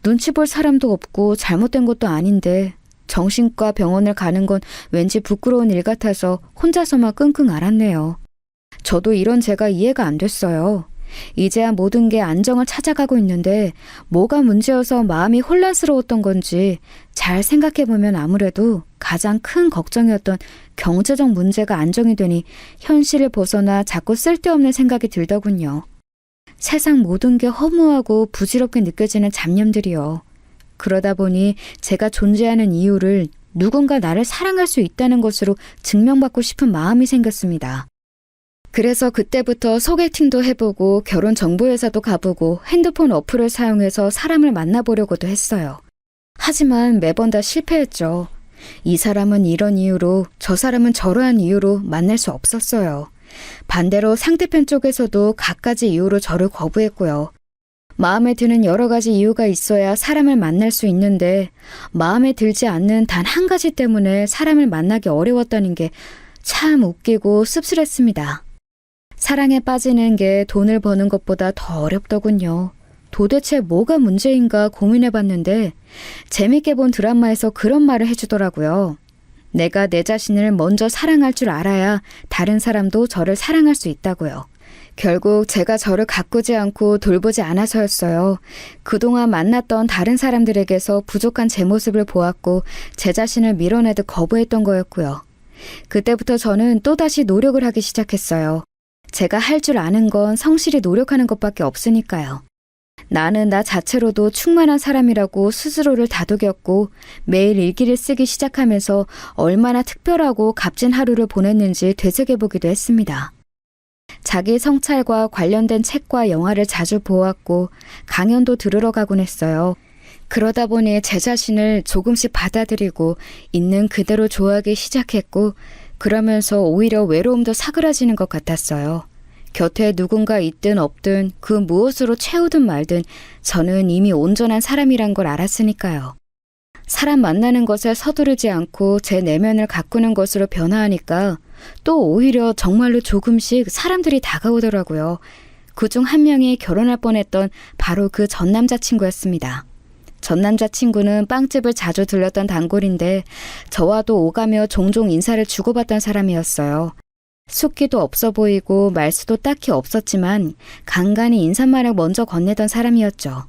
Speaker 2: 눈치 볼 사람도 없고 잘못된 것도 아닌데 정신과 병원을 가는 건 왠지 부끄러운 일 같아서 혼자서만 끙끙 앓았네요. 저도 이런 제가 이해가 안 됐어요. 이제야 모든 게 안정을 찾아가고 있는데 뭐가 문제여서 마음이 혼란스러웠던 건지 잘 생각해보면 아무래도 가장 큰 걱정이었던 경제적 문제가 안정이 되니 현실을 벗어나 자꾸 쓸데없는 생각이 들더군요. 세상 모든 게 허무하고 부질없게 느껴지는 잡념들이요. 그러다 보니 제가 존재하는 이유를 누군가 나를 사랑할 수 있다는 것으로 증명받고 싶은 마음이 생겼습니다. 그래서 그때부터 소개팅도 해보고 결혼정보회사도 가보고 핸드폰 어플을 사용해서 사람을 만나보려고도 했어요. 하지만 매번 다 실패했죠. 이 사람은 이런 이유로, 저 사람은 저러한 이유로 만날 수 없었어요. 반대로 상대편 쪽에서도 갖가지 이유로 저를 거부했고요. 마음에 드는 여러 가지 이유가 있어야 사람을 만날 수 있는데 마음에 들지 않는 단 한 가지 때문에 사람을 만나기 어려웠다는 게 참 웃기고 씁쓸했습니다. 사랑에 빠지는 게 돈을 버는 것보다 더 어렵더군요. 도대체 뭐가 문제인가 고민해봤는데 재밌게 본 드라마에서 그런 말을 해주더라고요. 내가 내 자신을 먼저 사랑할 줄 알아야 다른 사람도 저를 사랑할 수 있다고요. 결국 제가 저를 가꾸지 않고 돌보지 않아서였어요. 그동안 만났던 다른 사람들에게서 부족한 제 모습을 보았고 제 자신을 밀어내듯 거부했던 거였고요. 그때부터 저는 또다시 노력을 하기 시작했어요. 제가 할 줄 아는 건 성실히 노력하는 것밖에 없으니까요. 나는 나 자체로도 충만한 사람이라고 스스로를 다독였고 매일 일기를 쓰기 시작하면서 얼마나 특별하고 값진 하루를 보냈는지 되새겨보기도 했습니다. 자기 성찰과 관련된 책과 영화를 자주 보았고 강연도 들으러 가곤 했어요. 그러다 보니 제 자신을 조금씩 받아들이고 있는 그대로 좋아하기 시작했고 그러면서 오히려 외로움도 사그라지는 것 같았어요. 곁에 누군가 있든 없든 그 무엇으로 채우든 말든 저는 이미 온전한 사람이란 걸 알았으니까요. 사람 만나는 것에 서두르지 않고 제 내면을 가꾸는 것으로 변화하니까 또 오히려 정말로 조금씩 사람들이 다가오더라고요. 그중 한 명이 결혼할 뻔했던 바로 그 전 남자친구였습니다. 전 남자친구는 빵집을 자주 들렸던 단골인데 저와도 오가며 종종 인사를 주고받던 사람이었어요. 숫기도 없어 보이고 말수도 딱히 없었지만 간간히 인사말을 먼저 건네던 사람이었죠.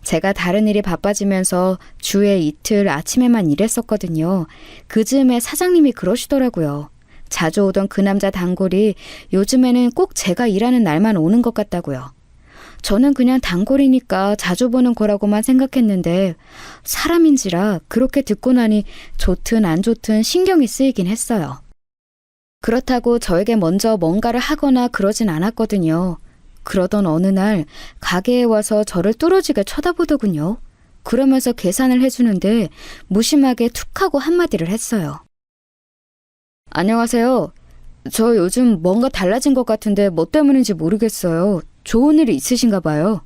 Speaker 2: 제가 다른 일이 바빠지면서 주에 이틀 아침에만 일했었거든요. 그 즈음에 사장님이 그러시더라고요. 자주 오던 그 남자 단골이 요즘에는 꼭 제가 일하는 날만 오는 것 같다고요. 저는 그냥 단골이니까 자주 보는 거라고만 생각했는데 사람인지라 그렇게 듣고 나니 좋든 안 좋든 신경이 쓰이긴 했어요. 그렇다고 저에게 먼저 뭔가를 하거나 그러진 않았거든요. 그러던 어느 날 가게에 와서 저를 뚫어지게 쳐다보더군요. 그러면서 계산을 해주는데 무심하게 툭 하고 한마디를 했어요. 안녕하세요. 저 요즘 뭔가 달라진 것 같은데 뭐 때문인지 모르겠어요. 좋은 일이 있으신가 봐요.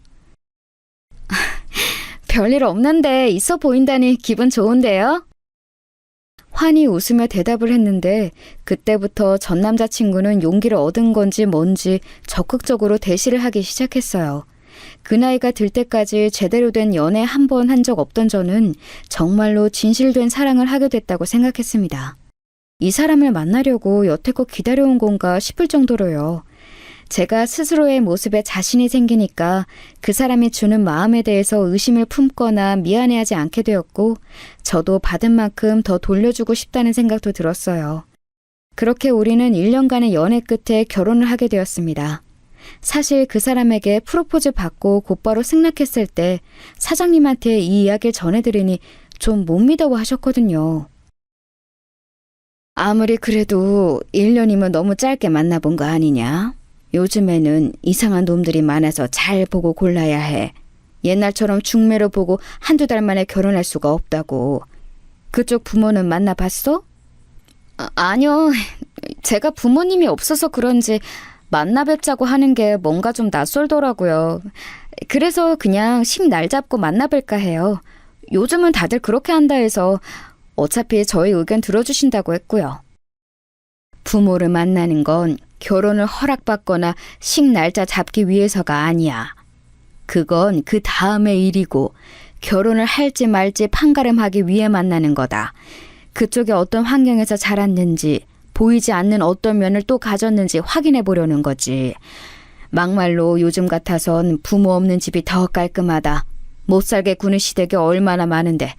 Speaker 2: 별일 없는데 있어 보인다니 기분 좋은데요? 환히 웃으며 대답을 했는데 그때부터 전 남자친구는 용기를 얻은 건지 뭔지 적극적으로 대시를 하기 시작했어요. 그 나이가 들 때까지 제대로 된 연애 한 번 한 적 없던 저는 정말로 진실된 사랑을 하게 됐다고 생각했습니다. 이 사람을 만나려고 여태껏 기다려온 건가 싶을 정도로요. 제가 스스로의 모습에 자신이 생기니까 그 사람이 주는 마음에 대해서 의심을 품거나 미안해하지 않게 되었고 저도 받은 만큼 더 돌려주고 싶다는 생각도 들었어요. 그렇게 우리는 1년간의 연애 끝에 결혼을 하게 되었습니다. 사실 그 사람에게 프로포즈 받고 곧바로 승낙했을 때 사장님한테 이 이야기를 전해드리니 좀 못 믿어 하셨거든요. 아무리 그래도 1년이면 너무 짧게 만나본 거 아니냐? 요즘에는 이상한 놈들이 많아서 잘 보고 골라야 해. 옛날처럼 중매로 보고 한두 달 만에 결혼할 수가 없다고. 그쪽 부모는 만나봤어? 아니요. 제가 부모님이 없어서 그런지 만나 뵙자고 하는 게 뭔가 좀 낯설더라고요. 그래서 그냥 식 날 잡고 만나 뵐까 해요. 요즘은 다들 그렇게 한다 해서 어차피 저희 의견 들어주신다고 했고요. 부모를 만나는 건 결혼을 허락받거나 식 날짜 잡기 위해서가 아니야. 그건 그 다음의 일이고 결혼을 할지 말지 판가름하기 위해 만나는 거다. 그쪽에 어떤 환경에서 자랐는지 보이지 않는 어떤 면을 또 가졌는지 확인해 보려는 거지. 막말로 요즘 같아선 부모 없는 집이 더 깔끔하다. 못 살게 구는 시댁이 얼마나 많은데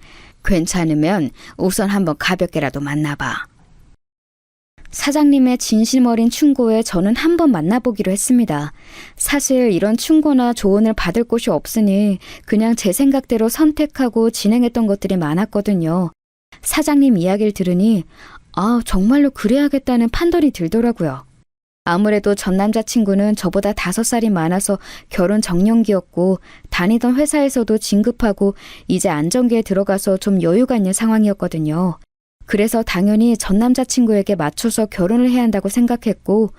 Speaker 2: 괜찮으면 우선 한번 가볍게라도 만나봐. 사장님의 진심 어린 충고에 저는 한번 만나보기로 했습니다. 사실 이런 충고나 조언을 받을 곳이 없으니 그냥 제 생각대로 선택하고 진행했던 것들이 많았거든요. 사장님 이야기를 들으니 정말로 그래야겠다는 판단이 들더라고요. 아무래도 전 남자친구는 저보다 5살이 많아서 결혼 정년기였고 다니던 회사에서도 진급하고 이제 안정기에 들어가서 좀 여유가 있는 상황이었거든요. 그래서 당연히 전 남자친구에게 맞춰서 결혼을 해야 한다고 생각했고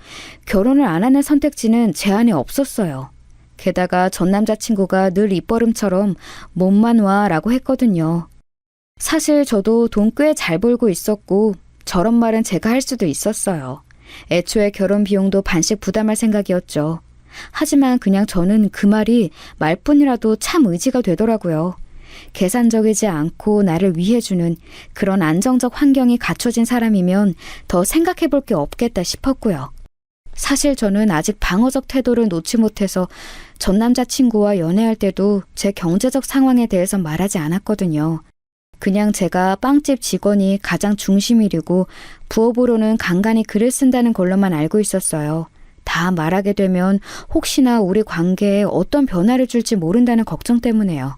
Speaker 2: 결혼을 안 하는 선택지는 제 안에 없었어요. 게다가 전 남자친구가 늘 입버릇처럼 몸만 와라고 했거든요. 사실 저도 돈 꽤 잘 벌고 있었고 저런 말은 제가 할 수도 있었어요. 애초에 결혼 비용도 반씩 부담할 생각이었죠. 하지만 그냥 저는 그 말이 말뿐이라도 참 의지가 되더라고요. 계산적이지 않고 나를 위해주는 그런 안정적 환경이 갖춰진 사람이면 더 생각해 볼 게 없겠다 싶었고요. 사실 저는 아직 방어적 태도를 놓지 못해서 전 남자친구와 연애할 때도 제 경제적 상황에 대해서 말하지 않았거든요. 그냥 제가 빵집 직원이 가장 중심이고 부업으로는 간간히 글을 쓴다는 걸로만 알고 있었어요. 다 말하게 되면 혹시나 우리 관계에 어떤 변화를 줄지 모른다는 걱정 때문에요.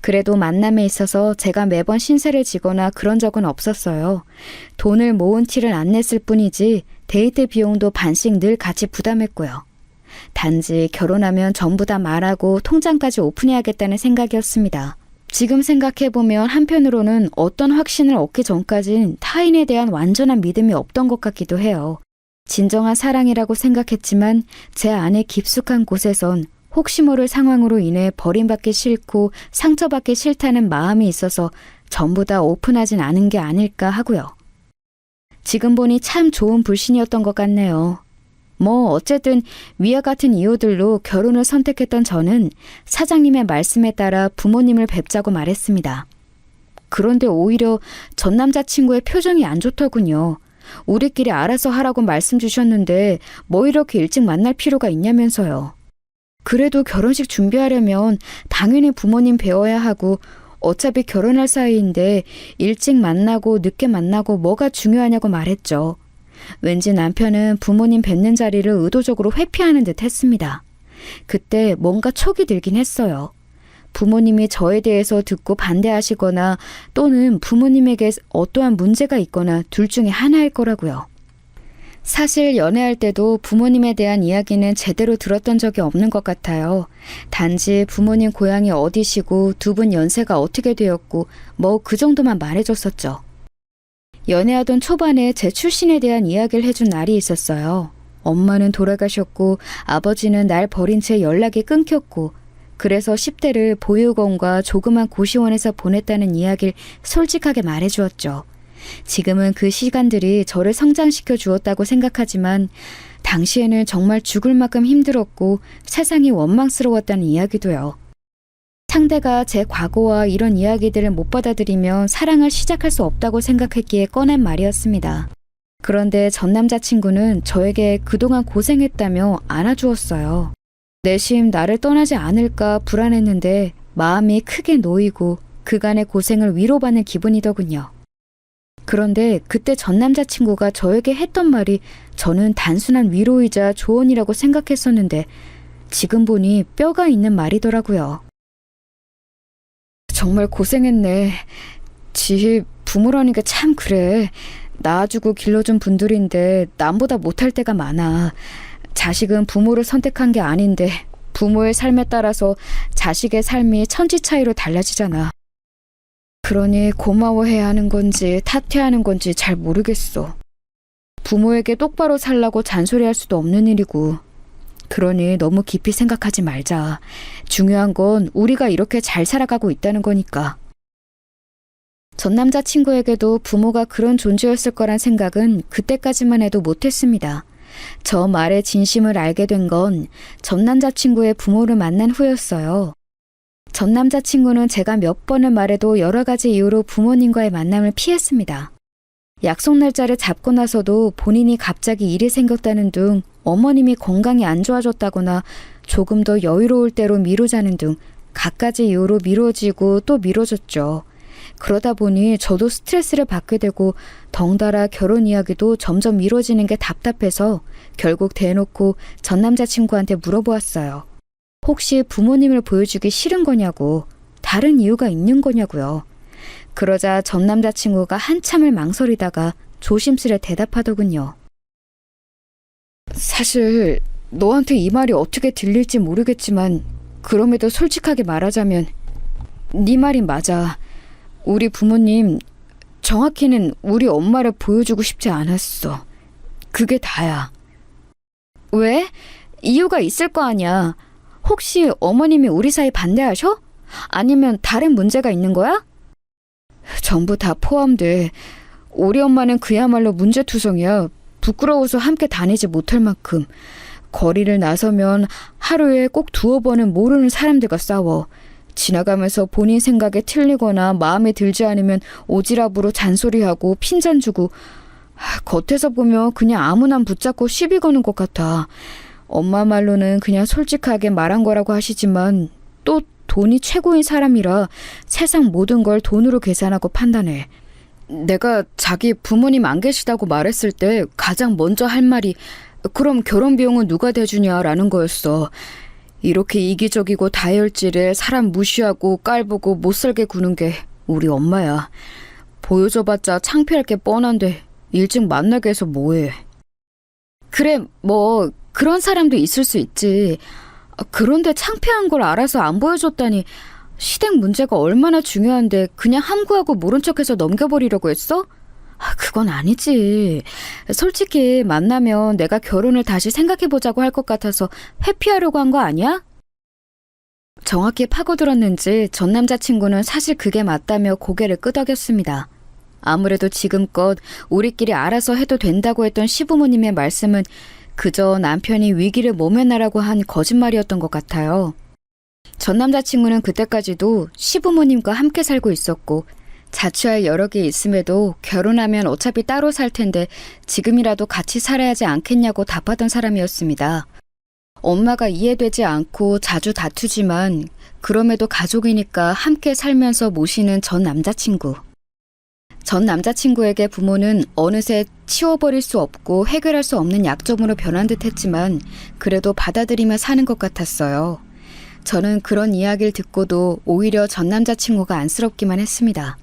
Speaker 2: 그래도 만남에 있어서 제가 매번 신세를 지거나 그런 적은 없었어요. 돈을 모은 티를 안 냈을 뿐이지 데이트 비용도 반씩 늘 같이 부담했고요. 단지 결혼하면 전부 다 말하고 통장까지 오픈해야겠다는 생각이었습니다. 지금 생각해보면 한편으로는 어떤 확신을 얻기 전까진 타인에 대한 완전한 믿음이 없던 것 같기도 해요. 진정한 사랑이라고 생각했지만 제 안에 깊숙한 곳에선 혹시 모를 상황으로 인해 버림받기 싫고 상처받기 싫다는 마음이 있어서 전부 다 오픈하진 않은 게 아닐까 하고요. 지금 보니 참 좋은 불신이었던 것 같네요. 어쨌든 위와 같은 이유들로 결혼을 선택했던 저는 사장님의 말씀에 따라 부모님을 뵙자고 말했습니다. 그런데 오히려 전 남자친구의 표정이 안 좋더군요. 우리끼리 알아서 하라고 말씀 주셨는데 뭐 이렇게 일찍 만날 필요가 있냐면서요. 그래도 결혼식 준비하려면 당연히 부모님 뵈어야 하고 어차피 결혼할 사이인데 일찍 만나고 늦게 만나고 뭐가 중요하냐고 말했죠. 왠지 남편은 부모님 뵙는 자리를 의도적으로 회피하는 듯 했습니다. 그때 뭔가 촉이 들긴 했어요. 부모님이 저에 대해서 듣고 반대하시거나 또는 부모님에게 어떠한 문제가 있거나 둘 중에 하나일 거라고요. 사실 연애할 때도 부모님에 대한 이야기는 제대로 들었던 적이 없는 것 같아요. 단지 부모님 고향이 어디시고 두 분 연세가 어떻게 되었고 그 정도만 말해줬었죠. 연애하던 초반에 제 출신에 대한 이야기를 해준 날이 있었어요. 엄마는 돌아가셨고 아버지는 날 버린 채 연락이 끊겼고 그래서 10대를 보육원과 조그만 고시원에서 보냈다는 이야기를 솔직하게 말해주었죠. 지금은 그 시간들이 저를 성장시켜 주었다고 생각하지만 당시에는 정말 죽을 만큼 힘들었고 세상이 원망스러웠다는 이야기도요. 상대가 제 과거와 이런 이야기들을 못 받아들이면 사랑을 시작할 수 없다고 생각했기에 꺼낸 말이었습니다. 그런데 전 남자친구는 저에게 그동안 고생했다며 안아주었어요. 내심 나를 떠나지 않을까 불안했는데 마음이 크게 놓이고 그간의 고생을 위로받는 기분이더군요. 그런데 그때 전 남자친구가 저에게 했던 말이 저는 단순한 위로이자 조언이라고 생각했었는데 지금 보니 뼈가 있는 말이더라고요. 정말 고생했네. 지 부모라는 게 참 그래. 낳아주고 길러준 분들인데 남보다 못할 때가 많아. 자식은 부모를 선택한 게 아닌데 부모의 삶에 따라서 자식의 삶이 천지 차이로 달라지잖아. 그러니 고마워해야 하는 건지 탓해야 하는 건지 잘 모르겠어. 부모에게 똑바로 살라고 잔소리할 수도 없는 일이고. 그러니 너무 깊이 생각하지 말자. 중요한 건 우리가 이렇게 잘 살아가고 있다는 거니까. 전 남자친구에게도 부모가 그런 존재였을 거란 생각은 그때까지만 해도 못했습니다. 저 말의 진심을 알게 된 건 전 남자친구의 부모를 만난 후였어요. 전 남자친구는 제가 몇 번을 말해도 여러 가지 이유로 부모님과의 만남을 피했습니다. 약속 날짜를 잡고 나서도 본인이 갑자기 일이 생겼다는 등 어머님이 건강이 안 좋아졌다거나 조금 더 여유로울 때로 미루자는 등 갖가지 이유로 미뤄지고 또 미뤄졌죠. 그러다 보니 저도 스트레스를 받게 되고 덩달아 결혼 이야기도 점점 미뤄지는 게 답답해서 결국 대놓고 전 남자친구한테 물어보았어요. 혹시 부모님을 보여주기 싫은 거냐고, 다른 이유가 있는 거냐고요. 그러자 전 남자친구가 한참을 망설이다가 조심스레 대답하더군요. 사실 너한테 이 말이 어떻게 들릴지 모르겠지만 그럼에도 솔직하게 말하자면 네 말이 맞아. 우리 부모님, 정확히는 우리 엄마를 보여주고 싶지 않았어. 그게 다야. 왜? 이유가 있을 거 아니야. 혹시 어머님이 우리 사이 반대하셔? 아니면 다른 문제가 있는 거야? 전부 다 포함돼. 우리 엄마는 그야말로 문제투성이야. 부끄러워서 함께 다니지 못할 만큼. 거리를 나서면 하루에 꼭 두어 번은 모르는 사람들과 싸워. 지나가면서 본인 생각에 틀리거나 마음에 들지 않으면 오지랖으로 잔소리하고 핀잔 주고, 겉에서 보면 그냥 아무나 붙잡고 시비 거는 것 같아. 엄마 말로는 그냥 솔직하게 말한 거라고 하시지만 또 돈이 최고인 사람이라 세상 모든 걸 돈으로 계산하고 판단해. 내가 자기 부모님 안 계시다고 말했을 때 가장 먼저 할 말이 그럼 결혼 비용은 누가 대주냐라는 거였어. 이렇게 이기적이고 다혈질에 사람 무시하고 깔보고 못살게 구는 게 우리 엄마야. 보여줘봤자 창피할 게 뻔한데 일찍 만나게 해서 뭐해. 그래, 뭐 그런 사람도 있을 수 있지. 그런데 창피한 걸 알아서 안 보여줬다니 시댁 문제가 얼마나 중요한데 그냥 함구하고 모른 척해서 넘겨버리려고 했어? 그건 아니지. 솔직히 만나면 내가 결혼을 다시 생각해보자고 할 것 같아서 회피하려고 한 거 아니야? 정확히 파고들었는지 전 남자친구는 사실 그게 맞다며 고개를 끄덕였습니다. 아무래도 지금껏 우리끼리 알아서 해도 된다고 했던 시부모님의 말씀은 그저 남편이 위기를 모면하라고 한 거짓말이었던 것 같아요. 전 남자친구는 그때까지도 시부모님과 함께 살고 있었고 자취할 여력이 있음에도 결혼하면 어차피 따로 살 텐데 지금이라도 같이 살아야 하지 않겠냐고 답하던 사람이었습니다. 엄마가 이해되지 않고 자주 다투지만 그럼에도 가족이니까 함께 살면서 모시는 전 남자친구. 전 남자친구에게 부모는 어느새 치워버릴 수 없고 해결할 수 없는 약점으로 변한 듯 했지만 그래도 받아들이며 사는 것 같았어요. 저는 그런 이야기를 듣고도 오히려 전 남자친구가 안쓰럽기만 했습니다.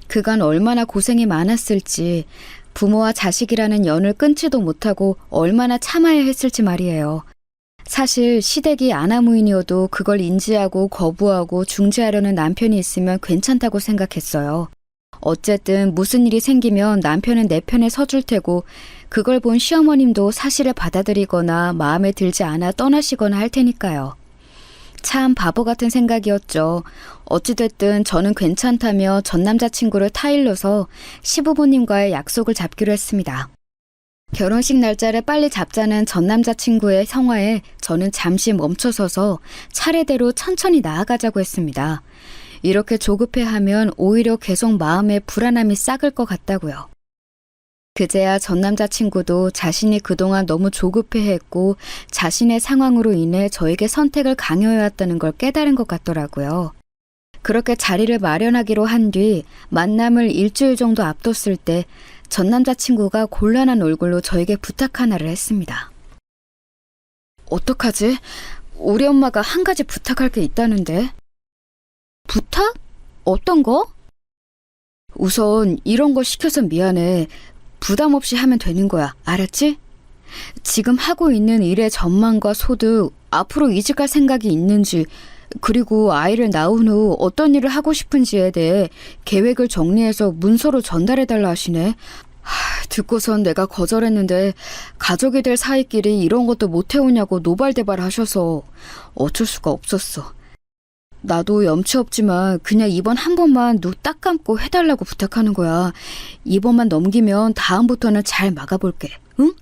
Speaker 2: 그간 얼마나 고생이 많았을지, 부모와 자식이라는 연을 끊지도 못하고 얼마나 참아야 했을지 말이에요. 사실 시댁이 아나무인이어도 그걸 인지하고 거부하고 중재하려는 남편이 있으면 괜찮다고 생각했어요. 어쨌든 무슨 일이 생기면 남편은 내 편에 서줄 테고 그걸 본 시어머님도 사실을 받아들이거나 마음에 들지 않아 떠나시거나 할 테니까요. 참 바보 같은 생각이었죠. 어찌됐든 저는 괜찮다며 전 남자친구를 타일러서 시부모님과의 약속을 잡기로 했습니다. 결혼식 날짜를 빨리 잡자는 전 남자친구의 성화에 저는 잠시 멈춰서서 차례대로 천천히 나아가자고 했습니다. 이렇게 조급해하면 오히려 계속 마음에 불안함이 싹을 것 같다고요. 그제야 전 남자친구도 자신이 그동안 너무 조급해했고 자신의 상황으로 인해 저에게 선택을 강요해왔다는 걸 깨달은 것 같더라고요. 그렇게 자리를 마련하기로 한 뒤 만남을 일주일 정도 앞뒀을 때 전 남자친구가 곤란한 얼굴로 저에게 부탁 하나를 했습니다. 어떡하지? 우리 엄마가 한 가지 부탁할 게 있다는데. 부탁? 어떤 거? 우선 이런 거 시켜서 미안해. 부담 없이 하면 되는 거야. 알았지? 지금 하고 있는 일의 전망과 소득, 앞으로 이직할 생각이 있는지, 그리고 아이를 낳은 후 어떤 일을 하고 싶은지에 대해 계획을 정리해서 문서로 전달해달라 하시네. 듣고선 내가 거절했는데 가족이 될 사이끼리 이런 것도 못 해오냐고 노발대발 하셔서 어쩔 수가 없었어. 나도 염치 없지만 그냥 이번 한 번만 눈 딱 감고 해달라고 부탁하는 거야. 이번만 넘기면 다음부터는 잘 막아볼게. 응?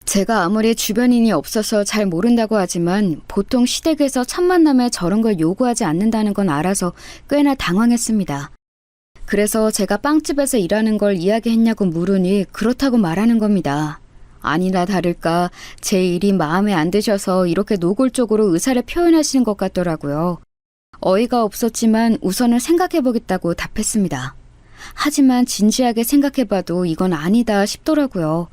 Speaker 2: 제가 아무리 주변인이 없어서 잘 모른다고 하지만 보통 시댁에서 첫 만남에 저런 걸 요구하지 않는다는 건 알아서 꽤나 당황했습니다. 그래서 제가 빵집에서 일하는 걸 이야기했냐고 물으니 그렇다고 말하는 겁니다. 아니나 다를까 제 일이 마음에 안 드셔서 이렇게 노골적으로 의사를 표현하시는 것 같더라고요. 어이가 없었지만 우선은 생각해보겠다고 답했습니다. 하지만 진지하게 생각해봐도 이건 아니다 싶더라고요.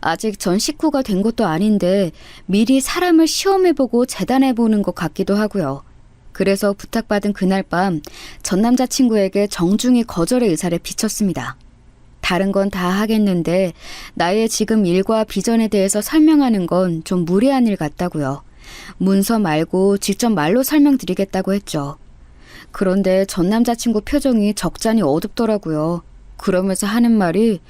Speaker 2: 아직 전 식구가 된 것도 아닌데 미리 사람을 시험해보고 재단해보는 것 같기도 하고요. 그래서 부탁받은 그날 밤 전 남자친구에게 정중히 거절의 의사를 비쳤습니다. 다른 건 다 하겠는데 나의 지금 일과 비전에 대해서 설명하는 건 좀 무리한 일 같다고요. 문서 말고 직접 말로 설명드리겠다고 했죠. 그런데 전 남자친구 표정이 적잖이 어둡더라고요. 그러면서 하는 말이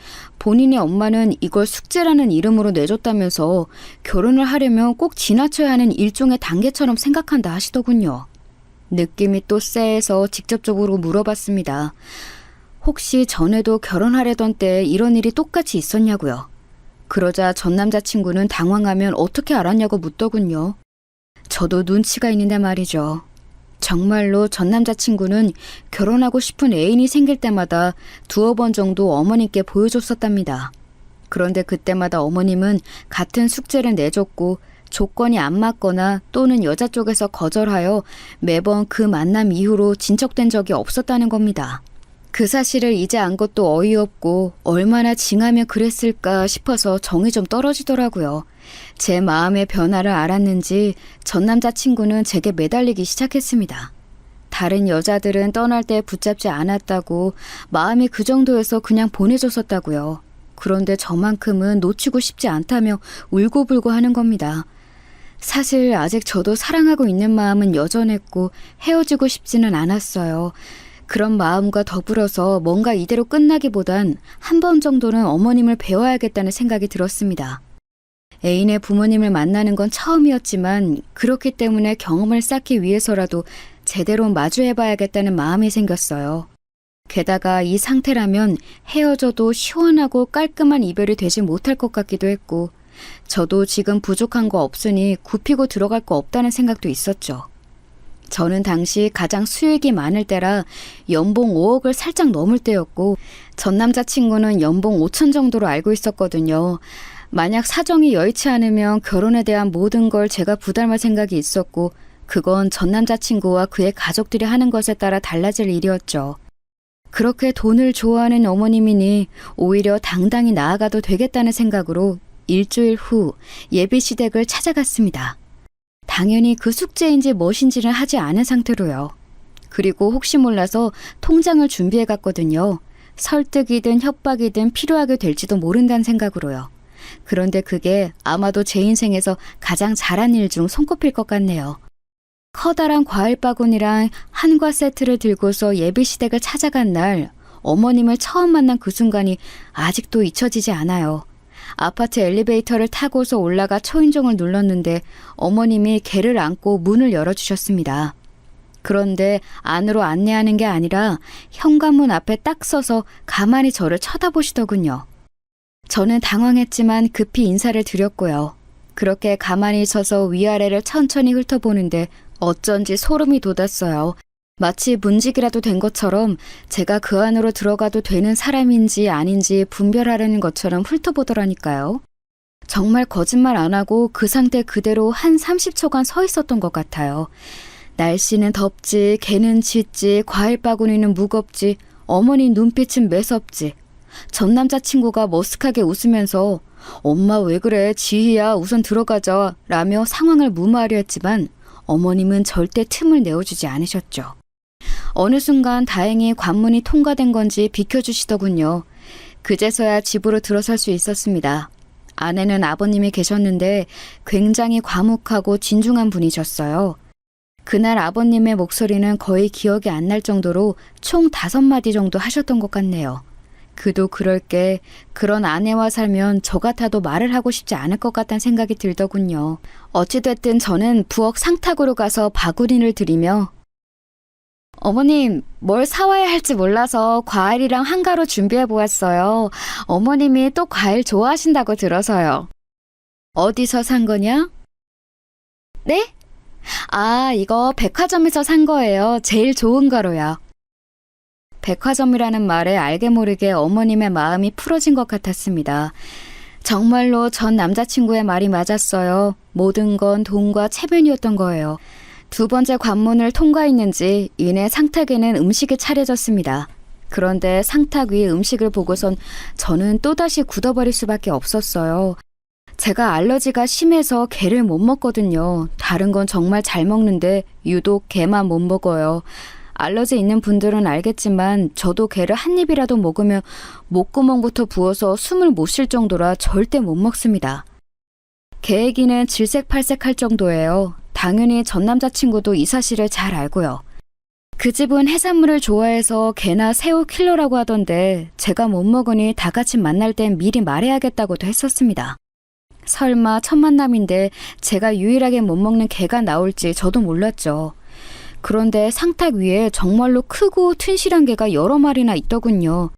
Speaker 2: 본인의 엄마는 이걸 숙제라는 이름으로 내줬다면서 결혼을 하려면 꼭 지나쳐야 하는 일종의 단계처럼 생각한다 하시더군요. 느낌이 또 쎄해서 직접적으로 물어봤습니다. 혹시 전에도 결혼하려던 때 이런 일이 똑같이 있었냐고요. 그러자 전 남자친구는 당황하면 어떻게 알았냐고 묻더군요. 저도 눈치가 있는데 말이죠. 정말로 전 남자친구는 결혼하고 싶은 애인이 생길 때마다 두어 번 정도 어머님께 보여줬었답니다. 그런데 그때마다 어머님은 같은 숙제를 내줬고 조건이 안 맞거나 또는 여자 쪽에서 거절하여 매번 그 만남 이후로 진척된 적이 없었다는 겁니다. 그 사실을 이제 안 것도 어이없고 얼마나 징하면 그랬을까 싶어서 정이 좀 떨어지더라고요. 제 마음의 변화를 알았는지 전 남자친구는 제게 매달리기 시작했습니다. 다른 여자들은 떠날 때 붙잡지 않았다고 마음이 그 정도여서 그냥 보내줬었다고요. 그런데 저만큼은 놓치고 싶지 않다며 울고불고 하는 겁니다. 사실 아직 저도 사랑하고 있는 마음은 여전했고 헤어지고 싶지는 않았어요. 그런 마음과 더불어서 뭔가 이대로 끝나기보단 한 번 정도는 어머님을 배워야겠다는 생각이 들었습니다. 애인의 부모님을 만나는 건 처음이었지만 그렇기 때문에 경험을 쌓기 위해서라도 제대로 마주해봐야겠다는 마음이 생겼어요. 게다가 이 상태라면 헤어져도 시원하고 깔끔한 이별이 되지 못할 것 같기도 했고 저도 지금 부족한 거 없으니 굽히고 들어갈 거 없다는 생각도 있었죠. 저는 당시 가장 수익이 많을 때라 연봉 5억을 살짝 넘을 때였고 전 남자친구는 연봉 5천 정도로 알고 있었거든요. 만약 사정이 여의치 않으면 결혼에 대한 모든 걸 제가 부담할 생각이 있었고 그건 전 남자친구와 그의 가족들이 하는 것에 따라 달라질 일이었죠. 그렇게 돈을 좋아하는 어머님이니 오히려 당당히 나아가도 되겠다는 생각으로 일주일 후 예비시댁을 찾아갔습니다. 당연히 그 숙제인지 무엇인지는 하지 않은 상태로요. 그리고 혹시 몰라서 통장을 준비해 갔거든요. 설득이든 협박이든 필요하게 될지도 모른다는 생각으로요. 그런데 그게 아마도 제 인생에서 가장 잘한 일 중 손꼽힐 것 같네요. 커다란 과일 바구니랑 한과 세트를 들고서 예비시댁을 찾아간 날 어머님을 처음 만난 그 순간이 아직도 잊혀지지 않아요. 아파트 엘리베이터를 타고서 올라가 초인종을 눌렀는데 어머님이 개를 안고 문을 열어주셨습니다. 그런데 안으로 안내하는 게 아니라 현관문 앞에 딱 서서 가만히 저를 쳐다보시더군요. 저는 당황했지만 급히 인사를 드렸고요. 그렇게 가만히 서서 위아래를 천천히 훑어보는데 어쩐지 소름이 돋았어요. 마치 문직이라도 된 것처럼 제가 그 안으로 들어가도 되는 사람인지 아닌지 분별하려는 것처럼 훑어보더라니까요. 정말 거짓말 안 하고 그 상태 그대로 한 30초간 서 있었던 것 같아요. 날씨는 덥지, 개는 짖지, 과일 바구니는 무겁지, 어머니 눈빛은 매섭지. 전 남자친구가 머쓱하게 웃으면서 엄마 왜 그래, 지희야, 우선 들어가자 라며 상황을 무마하려 했지만 어머님은 절대 틈을 내어주지 않으셨죠. 어느 순간 다행히 관문이 통과된 건지 비켜주시더군요. 그제서야 집으로 들어설 수 있었습니다. 안에는 아버님이 계셨는데 굉장히 과묵하고 진중한 분이셨어요. 그날 아버님의 목소리는 거의 기억이 안 날 정도로 총 5마디 정도 하셨던 것 같네요. 그도 그럴 게 그런 아내와 살면 저 같아도 말을 하고 싶지 않을 것 같다는 생각이 들더군요. 어찌됐든 저는 부엌 상탁으로 가서 바구니를 들이며 어머님, 뭘 사와야 할지 몰라서 과일이랑 한가로 준비해 보았어요. 어머님이 또 과일 좋아하신다고 들어서요. 어디서 산 거냐? 네? 아, 이거 백화점에서 산 거예요. 제일 좋은 거로요. 백화점이라는 말에 알게 모르게 어머님의 마음이 풀어진 것 같았습니다. 정말로 전 남자친구의 말이 맞았어요. 모든 건 돈과 체면이었던 거예요. 2번째 관문을 통과했는지 이내 상탁에는 음식이 차려졌습니다. 그런데 상탁 위에 음식을 보고선 저는 또다시 굳어버릴 수밖에 없었어요. 제가 알러지가 심해서 게를 못 먹거든요. 다른 건 정말 잘 먹는데 유독 게만 못 먹어요. 알러지 있는 분들은 알겠지만 저도 게를 한 입이라도 먹으면 목구멍부터 부어서 숨을 못 쉴 정도라 절대 못 먹습니다. 게에기는 질색팔색할 정도예요. 당연히 전 남자친구도 이 사실을 잘 알고요. 그 집은 해산물을 좋아해서 게나 새우 킬러라고 하던데 제가 못 먹으니 다 같이 만날 땐 미리 말해야겠다고도 했었습니다. 설마 첫 만남인데 제가 유일하게 못 먹는 게가 나올지 저도 몰랐죠. 그런데 상탁 위에 정말로 크고 튼실한 게가 여러 마리나 있더군요.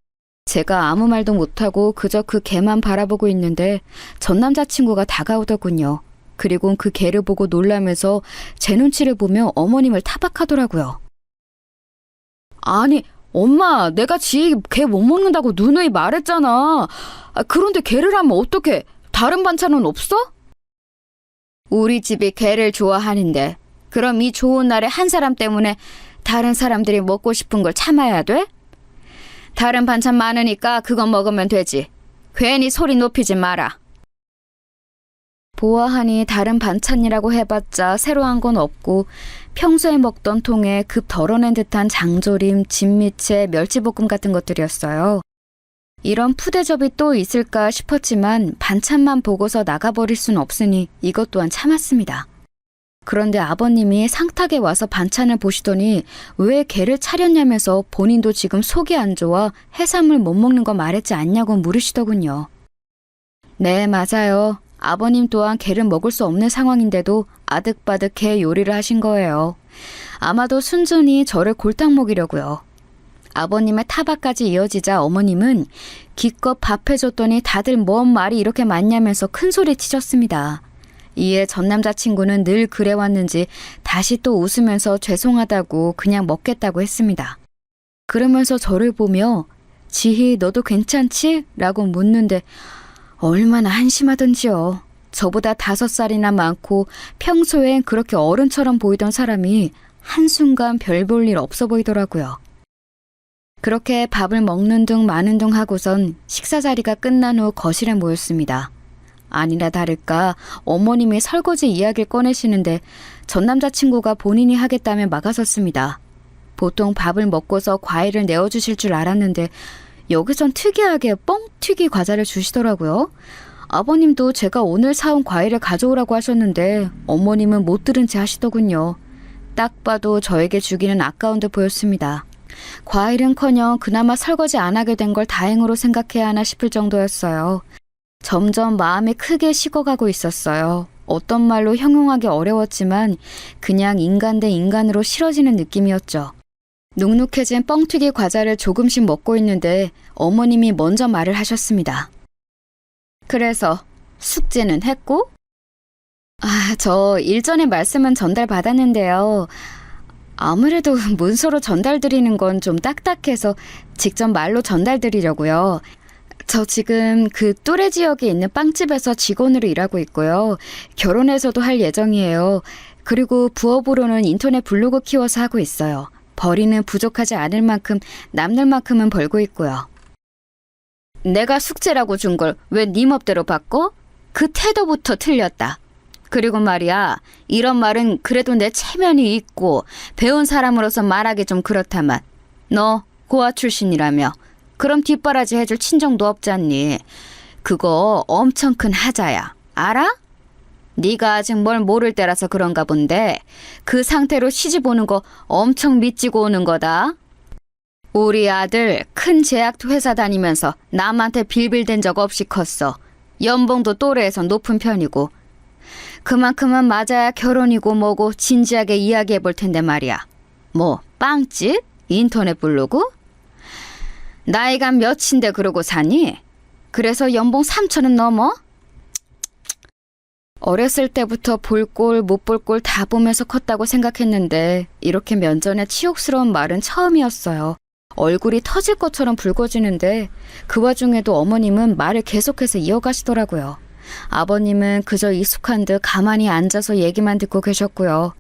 Speaker 2: 제가 아무 말도 못하고 그저 그 게만 바라보고 있는데 전 남자친구가 다가오더군요. 그리고 그 게를 보고 놀라면서 제 눈치를 보며 어머님을 타박하더라고요. 아니, 엄마, 내가 지희 게 못 먹는다고 누누이 말했잖아. 그런데 게를 하면 어떡해? 다른 반찬은 없어? 우리 집이 게를 좋아하는데 그럼 이 좋은 날에 한 사람 때문에 다른 사람들이 먹고 싶은 걸 참아야 돼? 다른 반찬 많으니까 그건 먹으면 되지. 괜히 소리 높이지 마라. 보아하니 다른 반찬이라고 해봤자 새로 한 건 없고 평소에 먹던 통에 급 덜어낸 듯한 장조림, 진미채, 멸치볶음 같은 것들이었어요. 이런 푸대접이 또 있을까 싶었지만 반찬만 보고서 나가버릴 순 없으니 이것 또한 참았습니다. 그런데 아버님이 상탁에 와서 반찬을 보시더니 왜 게를 차렸냐면서 본인도 지금 속이 안 좋아 해산물 못 먹는 거 말했지 않냐고 물으시더군요. 네, 맞아요. 아버님 또한 게를 먹을 수 없는 상황인데도 아득바득 게 요리를 하신 거예요. 아마도 순전히 저를 골탕 먹이려고요. 아버님의 타박까지 이어지자 어머님은 기껏 밥 해줬더니 다들 뭔 말이 이렇게 많냐면서 큰소리 치셨습니다. 이에 전 남자친구는 늘 그래왔는지 다시 또 웃으면서 죄송하다고 그냥 먹겠다고 했습니다. 그러면서 저를 보며 지희 너도 괜찮지? 라고 묻는데 얼마나 한심하던지요. 저보다 5살이나 많고 평소엔 그렇게 어른처럼 보이던 사람이 한순간 별 볼 일 없어 보이더라고요. 그렇게 밥을 먹는 둥 마는 둥 하고선 식사 자리가 끝난 후 거실에 모였습니다. 아니나 다를까 어머님이 설거지 이야기를 꺼내시는데 전 남자친구가 본인이 하겠다며 막아섰습니다. 보통 밥을 먹고서 과일을 내어주실 줄 알았는데 여기선 특이하게 뻥튀기 과자를 주시더라고요. 아버님도 제가 오늘 사온 과일을 가져오라고 하셨는데 어머님은 못 들은 채 하시더군요. 딱 봐도 저에게 주기는 아까운 듯 보였습니다. 과일은커녕 그나마 설거지 안 하게 된 걸 다행으로 생각해야 하나 싶을 정도였어요. 점점 마음이 크게 식어가고 있었어요. 어떤 말로 형용하기 어려웠지만 그냥 인간 대 인간으로 싫어지는 느낌이었죠. 눅눅해진 뻥튀기 과자를 조금씩 먹고 있는데 어머님이 먼저 말을 하셨습니다. 그래서 숙제는 했고? 저 일전에 말씀은 전달받았는데요. 아무래도 문서로 전달드리는 건 좀 딱딱해서 직접 말로 전달드리려고요. 저 지금 그 또래 지역에 있는 빵집에서 직원으로 일하고 있고요. 결혼해서도 할 예정이에요. 그리고 부업으로는 인터넷 블로그 키워서 하고 있어요. 벌이는 부족하지 않을 만큼 남는 만큼은 벌고 있고요. 내가 숙제라고 준 걸 왜 네 맘대로 바꿔? 그 태도부터 틀렸다. 그리고 말이야, 이런 말은 그래도 내 체면이 있고 배운 사람으로서 말하기 좀 그렇다만 너 고아 출신이라며 그럼 뒷바라지 해줄 친정도 없잖니. 그거 엄청 큰 하자야. 알아? 네가 아직 뭘 모를 때라서 그런가 본데 그 상태로 시집 오는 거 엄청 미치고 오는 거다. 우리 아들 큰 제약 회사 다니면서 남한테 빌빌댄 적 없이 컸어. 연봉도 또래에서 높은 편이고. 그만큼은 맞아야 결혼이고 뭐고 진지하게 이야기해 볼 텐데 말이야. 뭐 빵집? 인터넷 블로그? 나이가 몇인데 그러고 사니? 그래서 연봉 3천은 넘어? 어렸을 때부터 볼 꼴 못 볼 꼴 다 보면서 컸다고 생각했는데 이렇게 면전에 치욕스러운 말은 처음이었어요. 얼굴이 터질 것처럼 붉어지는데 그 와중에도 어머님은 말을 계속해서 이어가시더라고요. 아버님은 그저 익숙한 듯 가만히 앉아서 얘기만 듣고 계셨고요.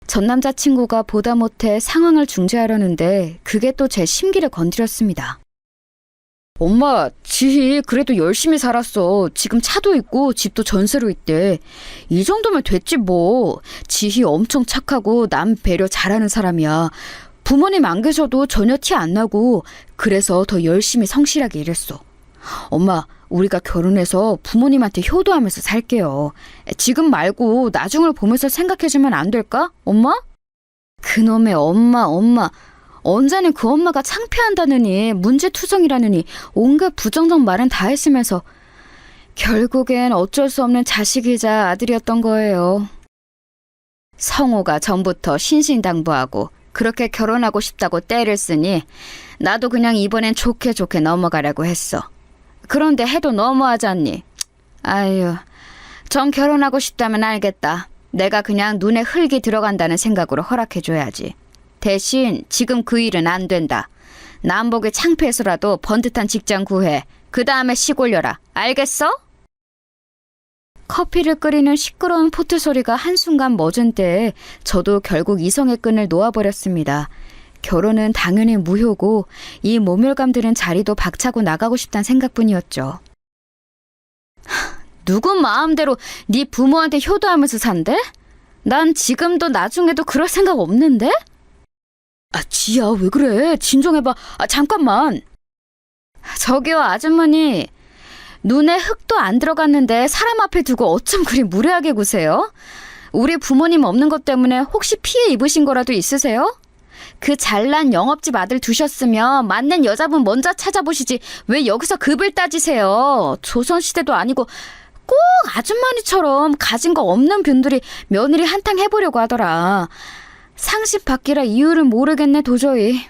Speaker 2: 전 남자친구가 보다 못해 상황을 중재하려는데 그게 또 제 심기를 건드렸습니다. 엄마, 지희 그래도 열심히 살았어. 지금 차도 있고 집도 전세로 있대. 이 정도면 됐지 뭐. 지희 엄청 착하고 남 배려 잘하는 사람이야. 부모님 안 계셔도 전혀 티 안 나고 그래서 더 열심히 성실하게 일했어. 엄마, 우리가 결혼해서 부모님한테 효도하면서 살게요. 지금 말고 나중을 보면서 생각해주면 안 될까? 엄마? 그놈의 엄마. 언제는 그 엄마가 창피한다느니 문제투성이라느니 온갖 부정적 말은 다 했으면서 결국엔 어쩔 수 없는 자식이자 아들이었던 거예요. 성호가 전부터 신신당부하고 그렇게 결혼하고 싶다고 떼를 쓰니 나도 그냥 이번엔 좋게 넘어가려고 했어. 그런데 해도 너무하잖니. 아유, 전 결혼하고 싶다면 알겠다. 내가 그냥 눈에 흙이 들어간다는 생각으로 허락해줘야지. 대신 지금 그 일은 안 된다. 남보기 창피해서라도 번듯한 직장 구해. 그 다음에 시골려라. 알겠어? 커피를 끓이는 시끄러운 포트 소리가 한순간 멎은 때에 저도 결국 이성의 끈을 놓아버렸습니다. 결혼은 당연히 무효고 이 모멸감들은 자리도 박차고 나가고 싶다는 생각뿐이었죠. 누구 마음대로 네 부모한테 효도하면서 산대? 난 지금도 나중에도 그럴 생각 없는데? 지야, 왜 그래? 진정해봐. 잠깐만. 저기요, 아주머니. 눈에 흙도 안 들어갔는데 사람 앞에 두고 어쩜 그리 무례하게 구세요? 우리 부모님 없는 것 때문에 혹시 피해 입으신 거라도 있으세요? 그 잘난 영업집 아들 두셨으면 맞는 여자분 먼저 찾아보시지 왜 여기서 급을 따지세요? 조선시대도 아니고 꼭 아주머니처럼 가진 거 없는 분들이 며느리 한탕 해보려고 하더라. 상식 밖이라 이유를 모르겠네 도저히.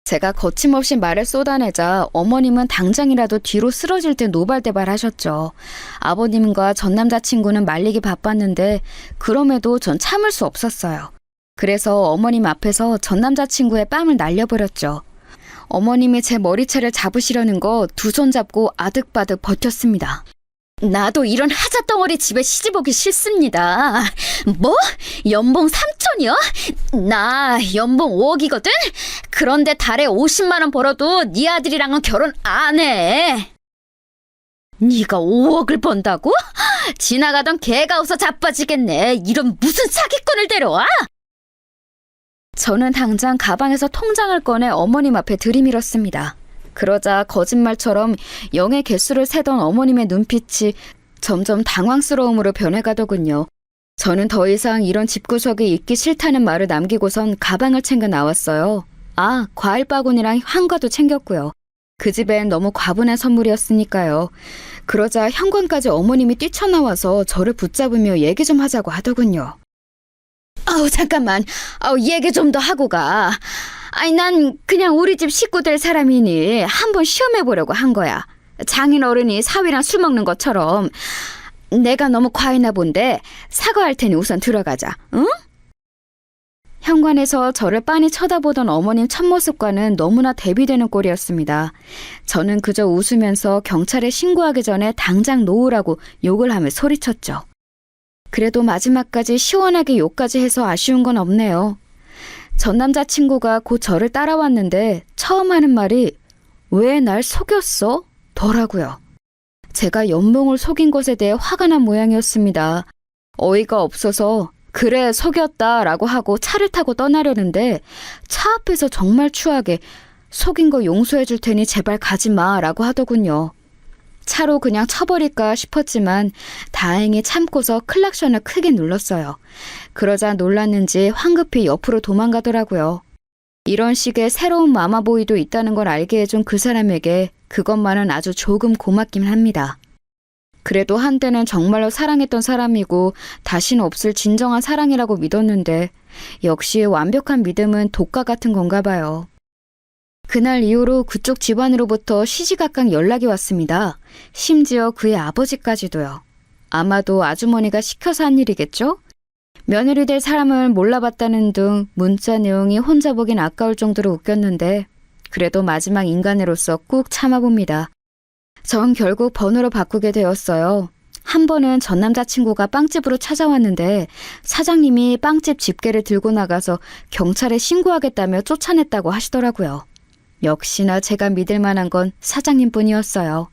Speaker 2: 제가 거침없이 말을 쏟아내자 어머님은 당장이라도 뒤로 쓰러질 듯 노발대발하셨죠. 아버님과 전 남자친구는 말리기 바빴는데 그럼에도 전 참을 수 없었어요. 그래서 어머님 앞에서 전 남자친구의 뺨을 날려버렸죠. 어머님이 제 머리채를 잡으시려는 거 두 손 잡고 아득바득 버텼습니다. 나도 이런 하자덩어리 집에 시집오기 싫습니다. 뭐? 연봉 3천이요? 나 연봉 5억이거든? 그런데 달에 50만 원 벌어도 네 아들이랑은 결혼 안 해. 네가 5억을 번다고? 지나가던 개가 웃어 자빠지겠네. 이런 무슨 사기꾼을 데려와? 저는 당장 가방에서 통장을 꺼내 어머님 앞에 들이밀었습니다. 그러자 거짓말처럼 영의 개수를 세던 어머님의 눈빛이 점점 당황스러움으로 변해가더군요. 저는 더 이상 이런 집구석에 있기 싫다는 말을 남기고선 가방을 챙겨 나왔어요. 과일 바구니랑 한과도 챙겼고요. 그 집엔 너무 과분한 선물이었으니까요. 그러자 현관까지 어머님이 뛰쳐나와서 저를 붙잡으며 얘기 좀 하자고 하더군요. 잠깐만. 얘기 좀 더 하고 가. 난 그냥 우리 집 식구 될 사람이니 한번 시험해보려고 한 거야. 장인어른이 사위랑 술 먹는 것처럼. 내가 너무 과했나 본데 사과할 테니 우선 들어가자. 응? 현관에서 저를 빤히 쳐다보던 어머님 첫모습과는 너무나 대비되는 꼴이었습니다. 저는 그저 웃으면서 경찰에 신고하기 전에 당장 놓으라고 욕을 하며 소리쳤죠. 그래도 마지막까지 시원하게 욕까지 해서 아쉬운 건 없네요. 전 남자친구가 곧 저를 따라왔는데 처음 하는 말이 왜 날 속였어? 더라고요. 제가 연봉을 속인 것에 대해 화가 난 모양이었습니다. 어이가 없어서 그래 속였다 라고 하고 차를 타고 떠나려는데 차 앞에서 정말 추하게 속인 거 용서해 줄 테니 제발 가지 마 라고 하더군요. 차로 그냥 쳐버릴까 싶었지만 다행히 참고서 클락션을 크게 눌렀어요. 그러자 놀랐는지 황급히 옆으로 도망가더라고요. 이런 식의 새로운 마마보이도 있다는 걸 알게 해준 그 사람에게 그것만은 아주 조금 고맙긴 합니다. 그래도 한때는 정말로 사랑했던 사람이고 다시는 없을 진정한 사랑이라고 믿었는데 역시 완벽한 믿음은 독과 같은 건가 봐요. 그날 이후로 그쪽 집안으로부터 시시각각 연락이 왔습니다. 심지어 그의 아버지까지도요. 아마도 아주머니가 시켜서 한 일이겠죠? 며느리 될 사람을 몰라봤다는 등 문자 내용이 혼자 보긴 아까울 정도로 웃겼는데 그래도 마지막 인간으로서 꾹 참아봅니다. 전 결국 번호로 바꾸게 되었어요. 한 번은 전 남자친구가 빵집으로 찾아왔는데 사장님이 빵집 집게를 들고 나가서 경찰에 신고하겠다며 쫓아냈다고 하시더라고요. 역시나 제가 믿을 만한 건 사장님뿐이었어요.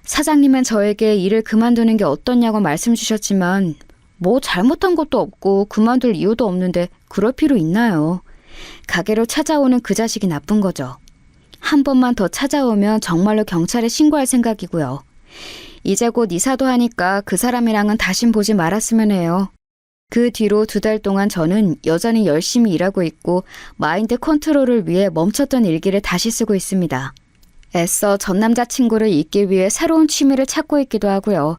Speaker 2: 사장님은 저에게 일을 그만두는 게 어떻냐고 말씀 주셨지만 뭐 잘못한 것도 없고 그만둘 이유도 없는데 그럴 필요 있나요? 가게로 찾아오는 그 자식이 나쁜 거죠. 한 번만 더 찾아오면 정말로 경찰에 신고할 생각이고요. 이제 곧 이사도 하니까 그 사람이랑은 다신 보지 말았으면 해요. 그 뒤로 2달 동안 저는 여전히 열심히 일하고 있고 마인드 컨트롤을 위해 멈췄던 일기를 다시 쓰고 있습니다. 애써 전 남자친구를 잊기 위해 새로운 취미를 찾고 있기도 하고요.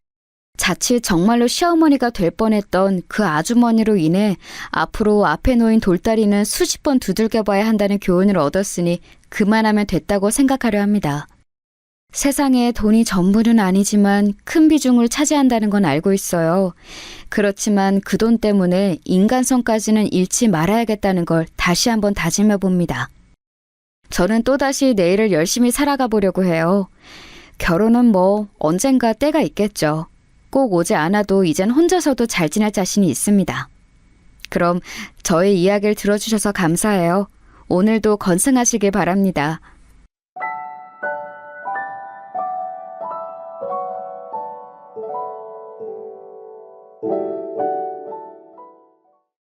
Speaker 2: 자칫 정말로 시어머니가 될 뻔했던 그 아주머니로 인해 앞으로 앞에 놓인 돌다리는 수십 번 두들겨봐야 한다는 교훈을 얻었으니 그만하면 됐다고 생각하려 합니다. 세상에 돈이 전부는 아니지만 큰 비중을 차지한다는 건 알고 있어요. 그렇지만 그 돈 때문에 인간성까지는 잃지 말아야겠다는 걸 다시 한번 다짐해 봅니다. 저는 또다시 내일을 열심히 살아가 보려고 해요. 결혼은 뭐 언젠가 때가 있겠죠. 꼭 오지 않아도 이젠 혼자서도 잘 지낼 자신이 있습니다. 그럼 저의 이야기를 들어주셔서 감사해요. 오늘도 건승하시길 바랍니다.